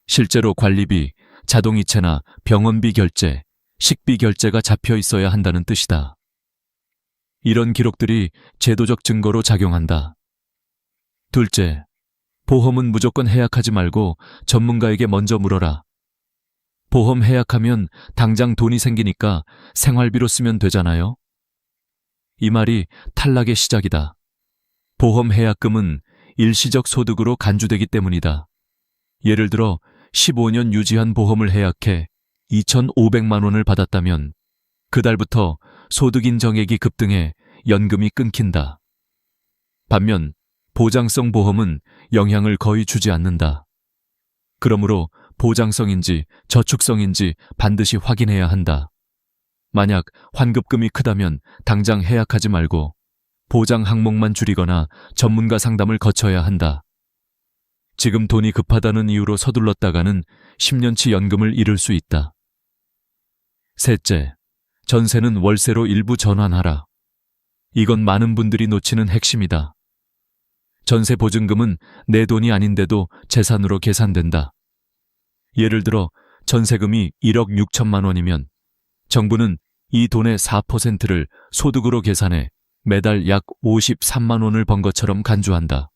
실제로 관리비, 자동이체나 병원비 결제, 식비 결제가 잡혀 있어야 한다는 뜻이다. 이런 기록들이 제도적 증거로 작용한다. 둘째, 보험은 무조건 해약하지 말고 전문가에게 먼저 물어라. 보험 해약하면 당장 돈이 생기니까 생활비로 쓰면 되잖아요. 이 말이 탈락의 시작이다. 보험 해약금은 일시적 소득으로 간주되기 때문이다. 예를 들어 15년 유지한 보험을 해약해 2,500만 원을 받았다면 그달부터 소득 인정액이 급등해 연금이 끊긴다. 반면 보장성 보험은 영향을 거의 주지 않는다. 그러므로 보장성인지 저축성인지 반드시 확인해야 한다. 만약 환급금이 크다면 당장 해약하지 말고 보장 항목만 줄이거나 전문가 상담을 거쳐야 한다. 지금 돈이 급하다는 이유로 서둘렀다가는 10년치 연금을 잃을 수 있다. 셋째, 전세는 월세로 일부 전환하라. 이건 많은 분들이 놓치는 핵심이다. 전세 보증금은 내 돈이 아닌데도 재산으로 계산된다. 예를 들어 전세금이 1억 6천만 원이면 정부는 이 돈의 4%를 소득으로 계산해 매달 약 53만 원을 번 것처럼 간주한다.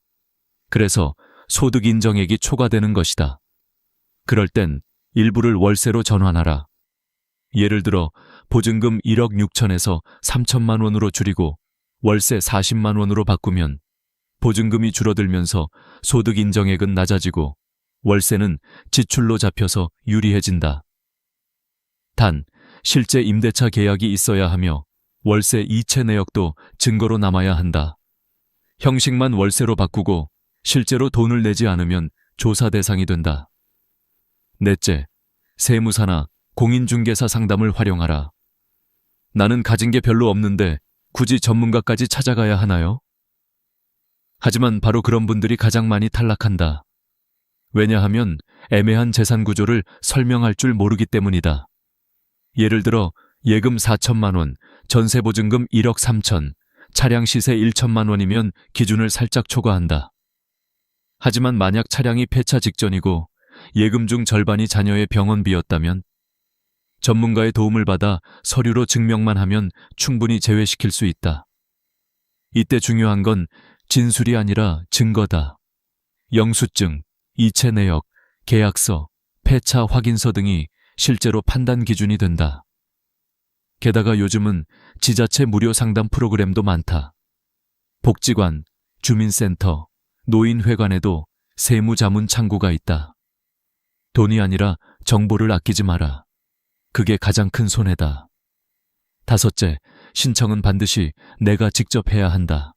그래서 소득 인정액이 초과되는 것이다. 그럴 땐 일부를 월세로 전환하라. 예를 들어 보증금 1억 6천에서 3천만 원으로 줄이고 월세 40만 원으로 바꾸면 보증금이 줄어들면서 소득 인정액은 낮아지고 월세는 지출로 잡혀서 유리해진다. 단, 실제 임대차 계약이 있어야 하며 월세 이체 내역도 증거로 남아야 한다. 형식만 월세로 바꾸고 실제로 돈을 내지 않으면 조사 대상이 된다. 넷째, 세무사나 공인중개사 상담을 활용하라. 나는 가진 게 별로 없는데 굳이 전문가까지 찾아가야 하나요? 하지만 바로 그런 분들이 가장 많이 탈락한다. 왜냐하면 애매한 재산 구조를 설명할 줄 모르기 때문이다. 예를 들어 예금 4천만 원, 전세 보증금 1억 3천, 차량 시세 1천만 원이면 기준을 살짝 초과한다. 하지만 만약 차량이 폐차 직전이고 예금 중 절반이 자녀의 병원비였다면 전문가의 도움을 받아 서류로 증명만 하면 충분히 제외시킬 수 있다. 이때 중요한 건 진술이 아니라 증거다. 영수증, 이체 내역, 계약서, 폐차 확인서 등이 실제로 판단 기준이 된다. 게다가 요즘은 지자체 무료 상담 프로그램도 많다. 복지관, 주민센터, 노인회관에도 세무자문 창구가 있다. 돈이 아니라 정보를 아끼지 마라. 그게 가장 큰 손해다. 다섯째, 신청은 반드시 내가 직접 해야 한다.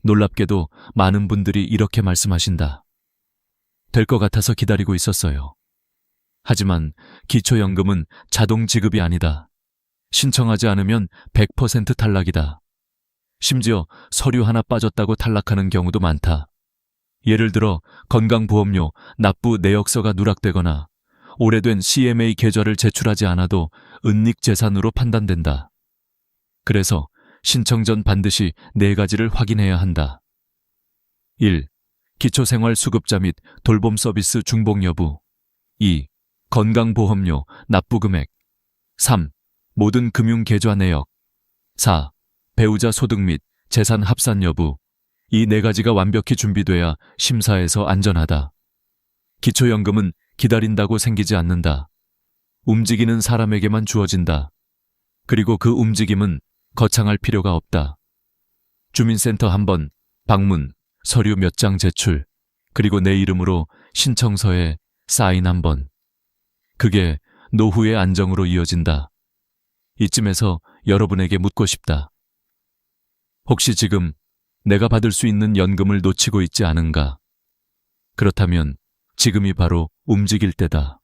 놀랍게도 많은 분들이 이렇게 말씀하신다. 될 것 같아서 기다리고 있었어요. 하지만 심지어 서류 하나 빠졌다고 탈락하는 경우도 많다. 예를 들어 건강보험료, 납부 내역서가 누락되거나 오래된 CMA 계좌를 제출하지 않아도 은닉재산으로 판단된다. 그래서 신청 전 반드시 4가지를 확인해야 한다. 1. 기초생활수급자 및 돌봄 서비스 중복 여부. 2. 건강보험료, 납부금액. 3. 모든 금융계좌 내역. 4. 배우자 소득 및 재산 합산 여부. 이 4가지가 완벽히 준비돼야 심사에서 안전하다. 기초연금은 기다린다고 생기지 않는다. 움직이는 사람에게만 주어진다. 그리고 그 움직임은 거창할 필요가 없다. 주민센터 한 번, 방문, 서류 몇 장 제출, 그리고 내 이름으로 신청서에 사인 한 번. 그게 노후의 안정으로 이어진다. 이쯤에서 여러분에게 묻고 싶다. 혹시 지금 내가 받을 수 있는 연금을 놓치고 있지 않은가? 그렇다면 지금이 바로 움직일 때다.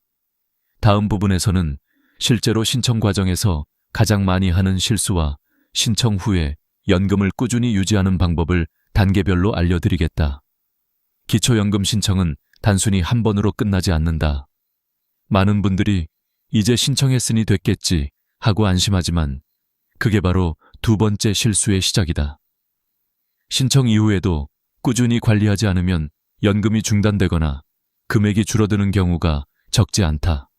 다음 부분에서는 실제로 신청 과정에서 가장 많이 하는 실수와 신청 후에 연금을 꾸준히 유지하는 방법을 단계별로 알려드리겠다. 기초연금 신청은 단순히 한 번으로 끝나지 않는다. 많은 분들이 이제 신청했으니 됐겠지 하고 안심하지만 그게 바로 2번째 실수의 시작이다. 신청 이후에도 꾸준히 관리하지 않으면 연금이 중단되거나 금액이 줄어드는 경우가 적지 않다.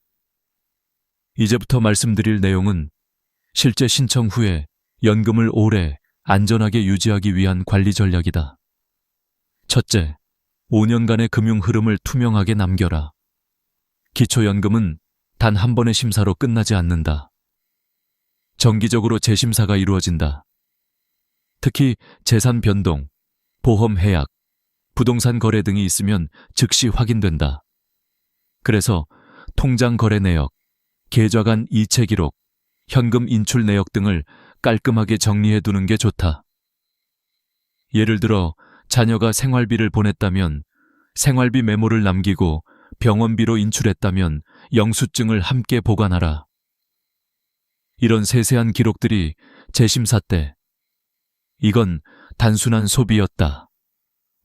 이제부터 말씀드릴 내용은 실제 신청 후에 연금을 오래 안전하게 유지하기 위한 관리 전략이다. 첫째, 5년간의 금융 흐름을 투명하게 남겨라. 기초연금은 단 한 번의 심사로 끝나지 않는다. 정기적으로 재심사가 이루어진다. 특히 재산 변동, 보험 해약, 부동산 거래 등이 있으면 즉시 확인된다. 그래서 통장 거래 내역, 계좌 간 이체 기록, 현금 인출 내역 등을 깔끔하게 정리해 두는 게 좋다. 예를 들어 자녀가 생활비를 보냈다면 생활비 메모를 남기고 병원비로 인출했다면 영수증을 함께 보관하라. 이런 세세한 기록들이 재심사 때 이건 단순한 소비였다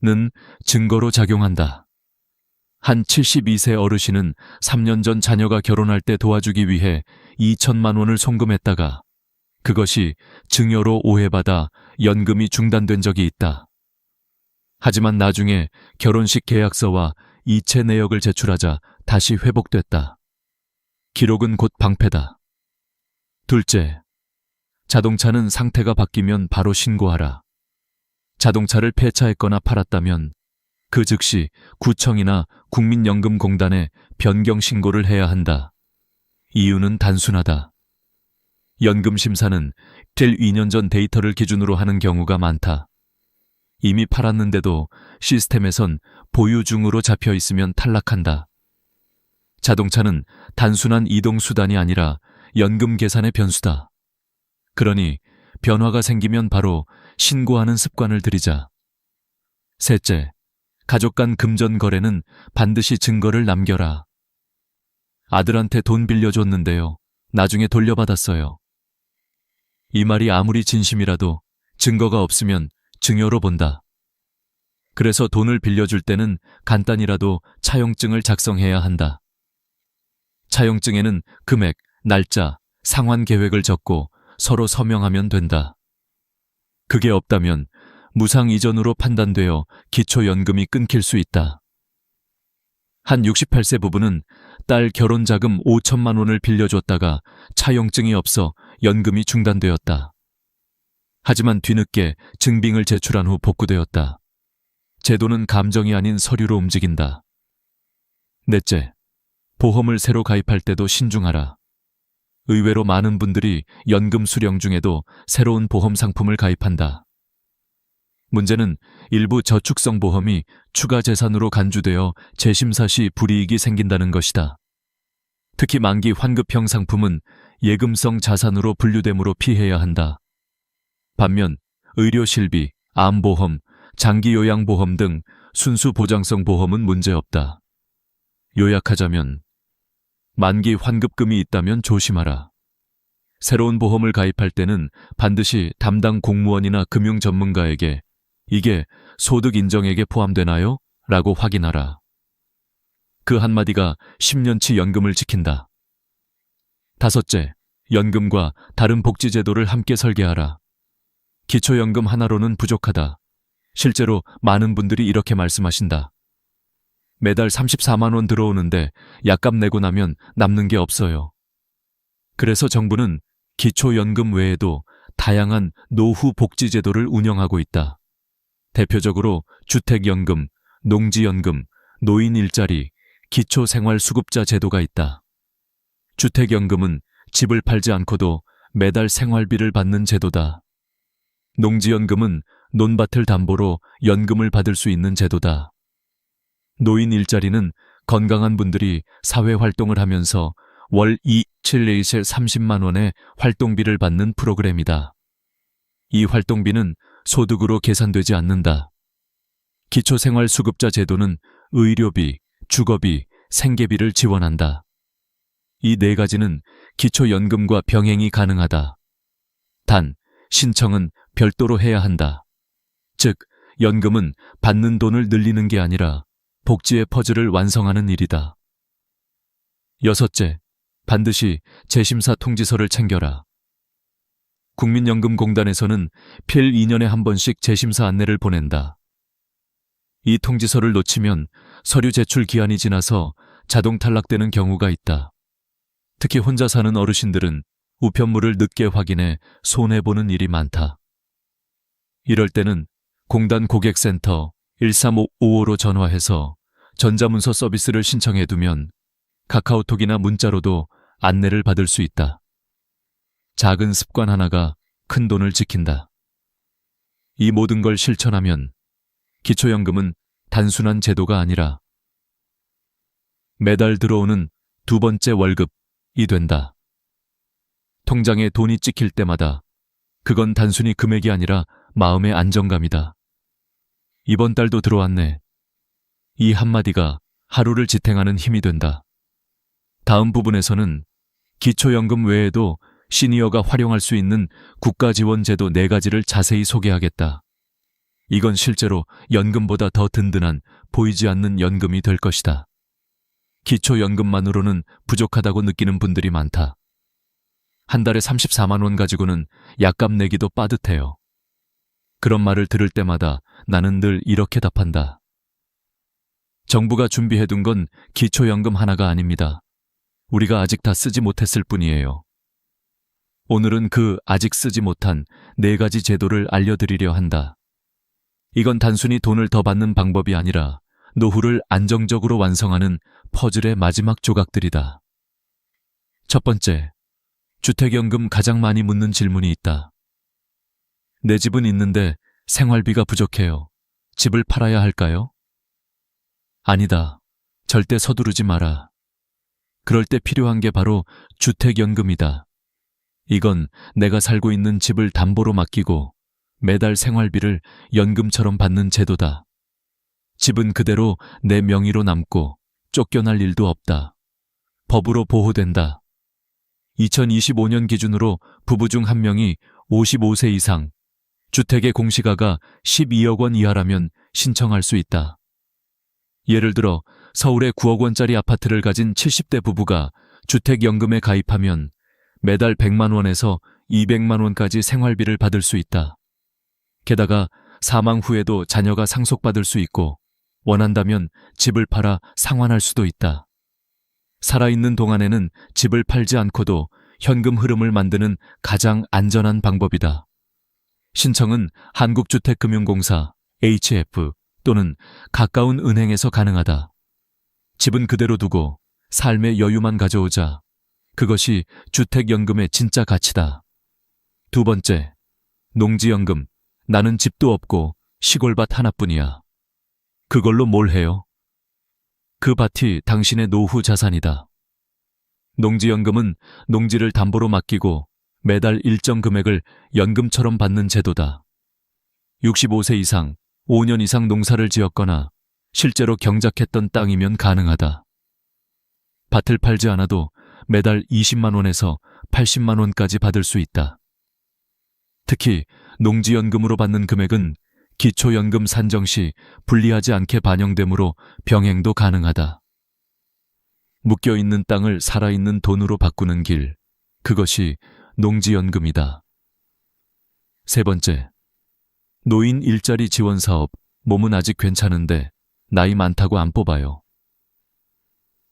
는 증거로 작용한다. 한 72세 어르신은 3년 전 자녀가 결혼할 때 도와주기 위해 2천만 원을 송금했다가 그것이 증여로 오해받아 연금이 중단된 적이 있다. 하지만 나중에 결혼식 계약서와 이체 내역을 제출하자 다시 회복됐다. 기록은 곧 방패다. 둘째, 자동차는 상태가 바뀌면 바로 신고하라. 자동차를 폐차했거나 팔았다면 그 즉시 구청이나 국민연금공단에 변경 신고를 해야 한다. 이유는 단순하다. 연금심사는 될 2년 전 데이터를 기준으로 하는 경우가 많다. 이미 팔았는데도 시스템에선 보유 중으로 잡혀 있으면 탈락한다. 자동차는 단순한 이동수단이 아니라 연금 계산의 변수다. 그러니 변화가 생기면 바로 신고하는 습관을 들이자. 셋째, 가족 간 금전 거래는 반드시 증거를 남겨라. 아들한테 돈 빌려줬는데요. 나중에 돌려받았어요. 이 말이 아무리 진심이라도 증거가 없으면 증여로 본다. 그래서 돈을 빌려줄 때는 간단히라도 차용증을 작성해야 한다. 차용증에는 금액, 날짜, 상환 계획을 적고 서로 서명하면 된다. 그게 없다면 무상 이전으로 판단되어 기초연금이 끊길 수 있다. 한 68세 부부는 딸 결혼자금 5천만 원을 빌려줬다가 차용증이 없어 연금이 중단되었다. 하지만 뒤늦게 증빙을 제출한 후 복구되었다. 제도는 감정이 아닌 서류로 움직인다. 넷째, 보험을 새로 가입할 때도 신중하라. 의외로 많은 분들이 연금 수령 중에도 새로운 보험 상품을 가입한다. 문제는 일부 저축성 보험이 추가 재산으로 간주되어 재심사 시 불이익이 생긴다는 것이다. 특히 만기 환급형 상품은 예금성 자산으로 분류되므로 피해야 한다. 반면 의료실비, 암보험, 장기요양보험 등 순수 보장성 보험은 문제없다. 요약하자면 만기 환급금이 있다면 조심하라. 새로운 보험을 가입할 때는 반드시 담당 공무원이나 금융 전문가에게 이게 소득 인정액에 포함되나요? 라고 확인하라. 그 한마디가 10년치 연금을 지킨다. 다섯째, 연금과 다른 복지제도를 함께 설계하라. 기초연금 하나로는 부족하다. 실제로 많은 분들이 이렇게 말씀하신다. 매달 34만 원 들어오는데 약값 내고 나면 남는 게 없어요. 그래서 정부는 기초연금 외에도 다양한 노후 복지제도를 운영하고 있다. 대표적으로 주택연금, 농지연금, 노인 일자리, 기초생활수급자 제도가 있다. 주택연금은 집을 팔지 않고도 매달 생활비를 받는 제도다. 농지연금은 논밭을 담보로 연금을 받을 수 있는 제도다. 노인 일자리는 건강한 분들이 사회활동을 하면서 월 30만 원의 활동비를 받는 프로그램이다. 이 활동비는 소득으로 계산되지 않는다. 기초생활수급자 제도는 의료비, 주거비, 생계비를 지원한다. 이 네 가지는 기초연금과 병행이 가능하다. 단, 신청은 별도로 해야 한다. 즉, 연금은 받는 돈을 늘리는 게 아니라 복지의 퍼즐을 완성하는 일이다. 여섯째, 반드시 재심사 통지서를 챙겨라. 국민연금공단에서는 필 2년에 한 번씩 재심사 안내를 보낸다. 이 통지서를 놓치면 서류 제출 기한이 지나서 자동 탈락되는 경우가 있다. 특히 혼자 사는 어르신들은 우편물을 늦게 확인해 손해보는 일이 많다. 이럴 때는 공단 고객센터 13555로 전화해서 전자문서 서비스를 신청해두면 카카오톡이나 문자로도 안내를 받을 수 있다. 작은 습관 하나가 큰 돈을 지킨다. 이 모든 걸 실천하면 기초연금은 단순한 제도가 아니라 매달 들어오는 두 번째 월급이 된다. 통장에 돈이 찍힐 때마다 그건 단순히 금액이 아니라 마음의 안정감이다. 이번 달도 들어왔네. 이 한마디가 하루를 지탱하는 힘이 된다. 다음 부분에서는 기초연금 외에도 시니어가 활용할 수 있는 국가지원제도 4가지를 자세히 소개하겠다. 이건 실제로 연금보다 더 든든한 보이지 않는 연금이 될 것이다. 기초연금만으로는 부족하다고 느끼는 분들이 많다. 한 달에 34만 원 가지고는 약값 내기도 빠듯해요. 그런 말을 들을 때마다 나는 늘 이렇게 답한다. 정부가 준비해둔 건 기초연금 하나가 아닙니다. 우리가 아직 다 쓰지 못했을 뿐이에요. 오늘은 그 아직 쓰지 못한 4가지 제도를 알려드리려 한다. 이건 단순히 돈을 더 받는 방법이 아니라 노후를 안정적으로 완성하는 퍼즐의 마지막 조각들이다. 첫 번째, 주택연금 가장 많이 묻는 질문이 있다. 내 집은 있는데 생활비가 부족해요. 집을 팔아야 할까요? 아니다. 절대 서두르지 마라. 그럴 때 필요한 게 바로 주택연금이다. 이건 내가 살고 있는 집을 담보로 맡기고 매달 생활비를 연금처럼 받는 제도다. 집은 그대로 내 명의로 남고 쫓겨날 일도 없다. 법으로 보호된다. 2025년 기준으로 부부 중 1명이 55세 이상, 주택의 공시가가 12억 원 이하라면 신청할 수 있다. 예를 들어 서울의 9억 원짜리 아파트를 가진 70대 부부가 주택연금에 가입하면 매달 100만 원에서 200만 원까지 생활비를 받을 수 있다. 게다가 사망 후에도 자녀가 상속받을 수 있고 원한다면 집을 팔아 상환할 수도 있다. 살아있는 동안에는 집을 팔지 않고도 현금 흐름을 만드는 가장 안전한 방법이다. 신청은 한국주택금융공사 HF 또는 가까운 은행에서 가능하다. 집은 그대로 두고 삶의 여유만 가져오자. 그것이 주택연금의 진짜 가치다. 두 번째, 농지연금. 나는 집도 없고 시골밭 하나뿐이야. 그걸로 뭘 해요? 그 밭이 당신의 노후 자산이다. 농지연금은 농지를 담보로 맡기고 매달 일정 금액을 연금처럼 받는 제도다. 65세 이상, 5년 이상 농사를 지었거나 실제로 경작했던 땅이면 가능하다. 밭을 팔지 않아도 매달 20만 원에서 80만 원까지 받을 수 있다. 특히 농지연금으로 받는 금액은 기초연금 산정 시 불리하지 않게 반영되므로 병행도 가능하다. 묶여있는 땅을 살아있는 돈으로 바꾸는 길, 그것이 농지연금이다. 세 번째, 노인 일자리 지원 사업, 몸은 아직 괜찮은데 나이 많다고 안 뽑아요.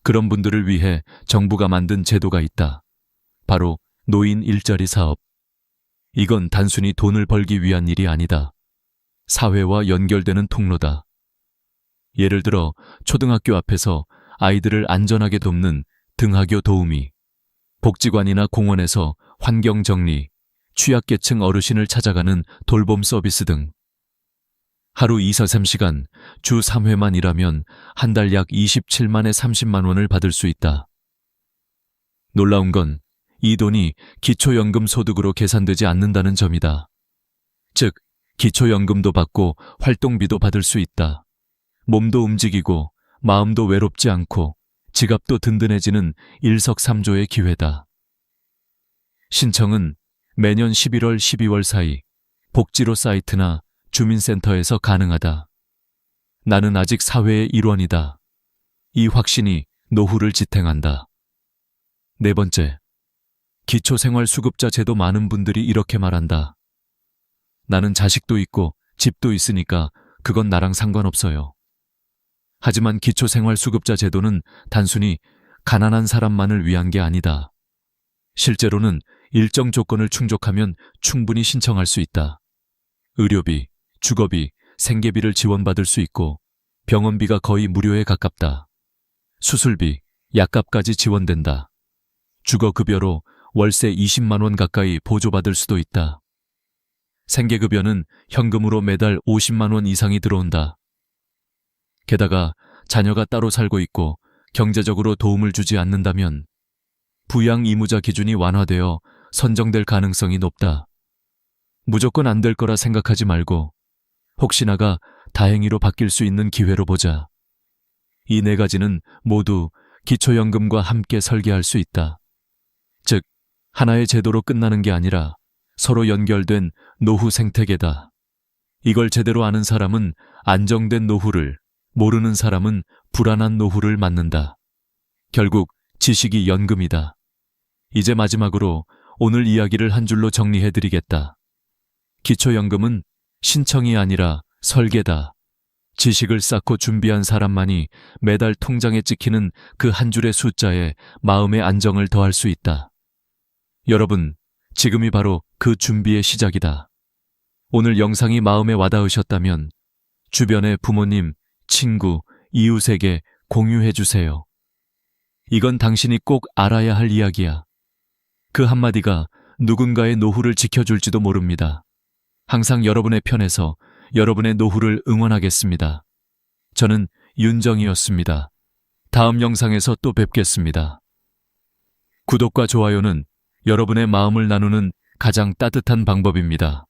그런 분들을 위해 정부가 만든 제도가 있다. 바로 노인 일자리 사업. 이건 단순히 돈을 벌기 위한 일이 아니다. 사회와 연결되는 통로다. 예를 들어 초등학교 앞에서 아이들을 안전하게 돕는 등하교 도우미, 복지관이나 공원에서 환경 정리, 취약계층 어르신을 찾아가는 돌봄 서비스 등. 하루 2-3시간, 주 3회만 일하면 한 달 약 27만에 30만 원을 받을 수 있다. 놀라운 건 이 돈이 기초연금 소득으로 계산되지 않는다는 점이다. 즉, 기초연금도 받고 활동비도 받을 수 있다. 몸도 움직이고 마음도 외롭지 않고 지갑도 든든해지는 일석삼조의 기회다. 신청은 매년 11월, 12월 사이 복지로 사이트나 주민센터에서 가능하다. 나는 아직 사회의 일원이다. 이 확신이 노후를 지탱한다. 네 번째, 기초생활수급자 제도 많은 분들이 이렇게 말한다. 나는 자식도 있고 집도 있으니까 그건 나랑 상관없어요. 하지만 기초생활수급자 제도는 단순히 가난한 사람만을 위한 게 아니다. 실제로는 일정 조건을 충족하면 충분히 신청할 수 있다. 의료비, 주거비, 생계비를 지원받을 수 있고 병원비가 거의 무료에 가깝다. 수술비, 약값까지 지원된다. 주거급여로 월세 20만 원 가까이 보조받을 수도 있다. 생계급여는 현금으로 매달 50만 원 이상이 들어온다. 게다가 자녀가 따로 살고 있고 경제적으로 도움을 주지 않는다면 부양 의무자 기준이 완화되어 선정될 가능성이 높다. 무조건 안 될 거라 생각하지 말고 혹시나가 다행히로 바뀔 수 있는 기회로 보자. 이 네 가지는 모두 기초연금과 함께 설계할 수 있다. 즉, 하나의 제도로 끝나는 게 아니라 서로 연결된 노후 생태계다. 이걸 제대로 아는 사람은 안정된 노후를, 모르는 사람은 불안한 노후를 맞는다. 결국 지식이 연금이다. 이제 마지막으로 오늘 이야기를 한 줄로 정리해드리겠다. 기초연금은 신청이 아니라 설계다. 지식을 쌓고 준비한 사람만이 매달 통장에 찍히는 그 한 줄의 숫자에 마음의 안정을 더할 수 있다. 여러분, 지금이 바로 그 준비의 시작이다. 오늘 영상이 마음에 와닿으셨다면 주변의 부모님, 친구, 이웃에게 공유해주세요. 이건 당신이 꼭 알아야 할 이야기야. 그 한마디가 누군가의 노후를 지켜줄지도 모릅니다. 항상 여러분의 편에서 여러분의 노후를 응원하겠습니다. 저는 윤정이었습니다. 다음 영상에서 또 뵙겠습니다. 구독과 좋아요는 여러분의 마음을 나누는 가장 따뜻한 방법입니다.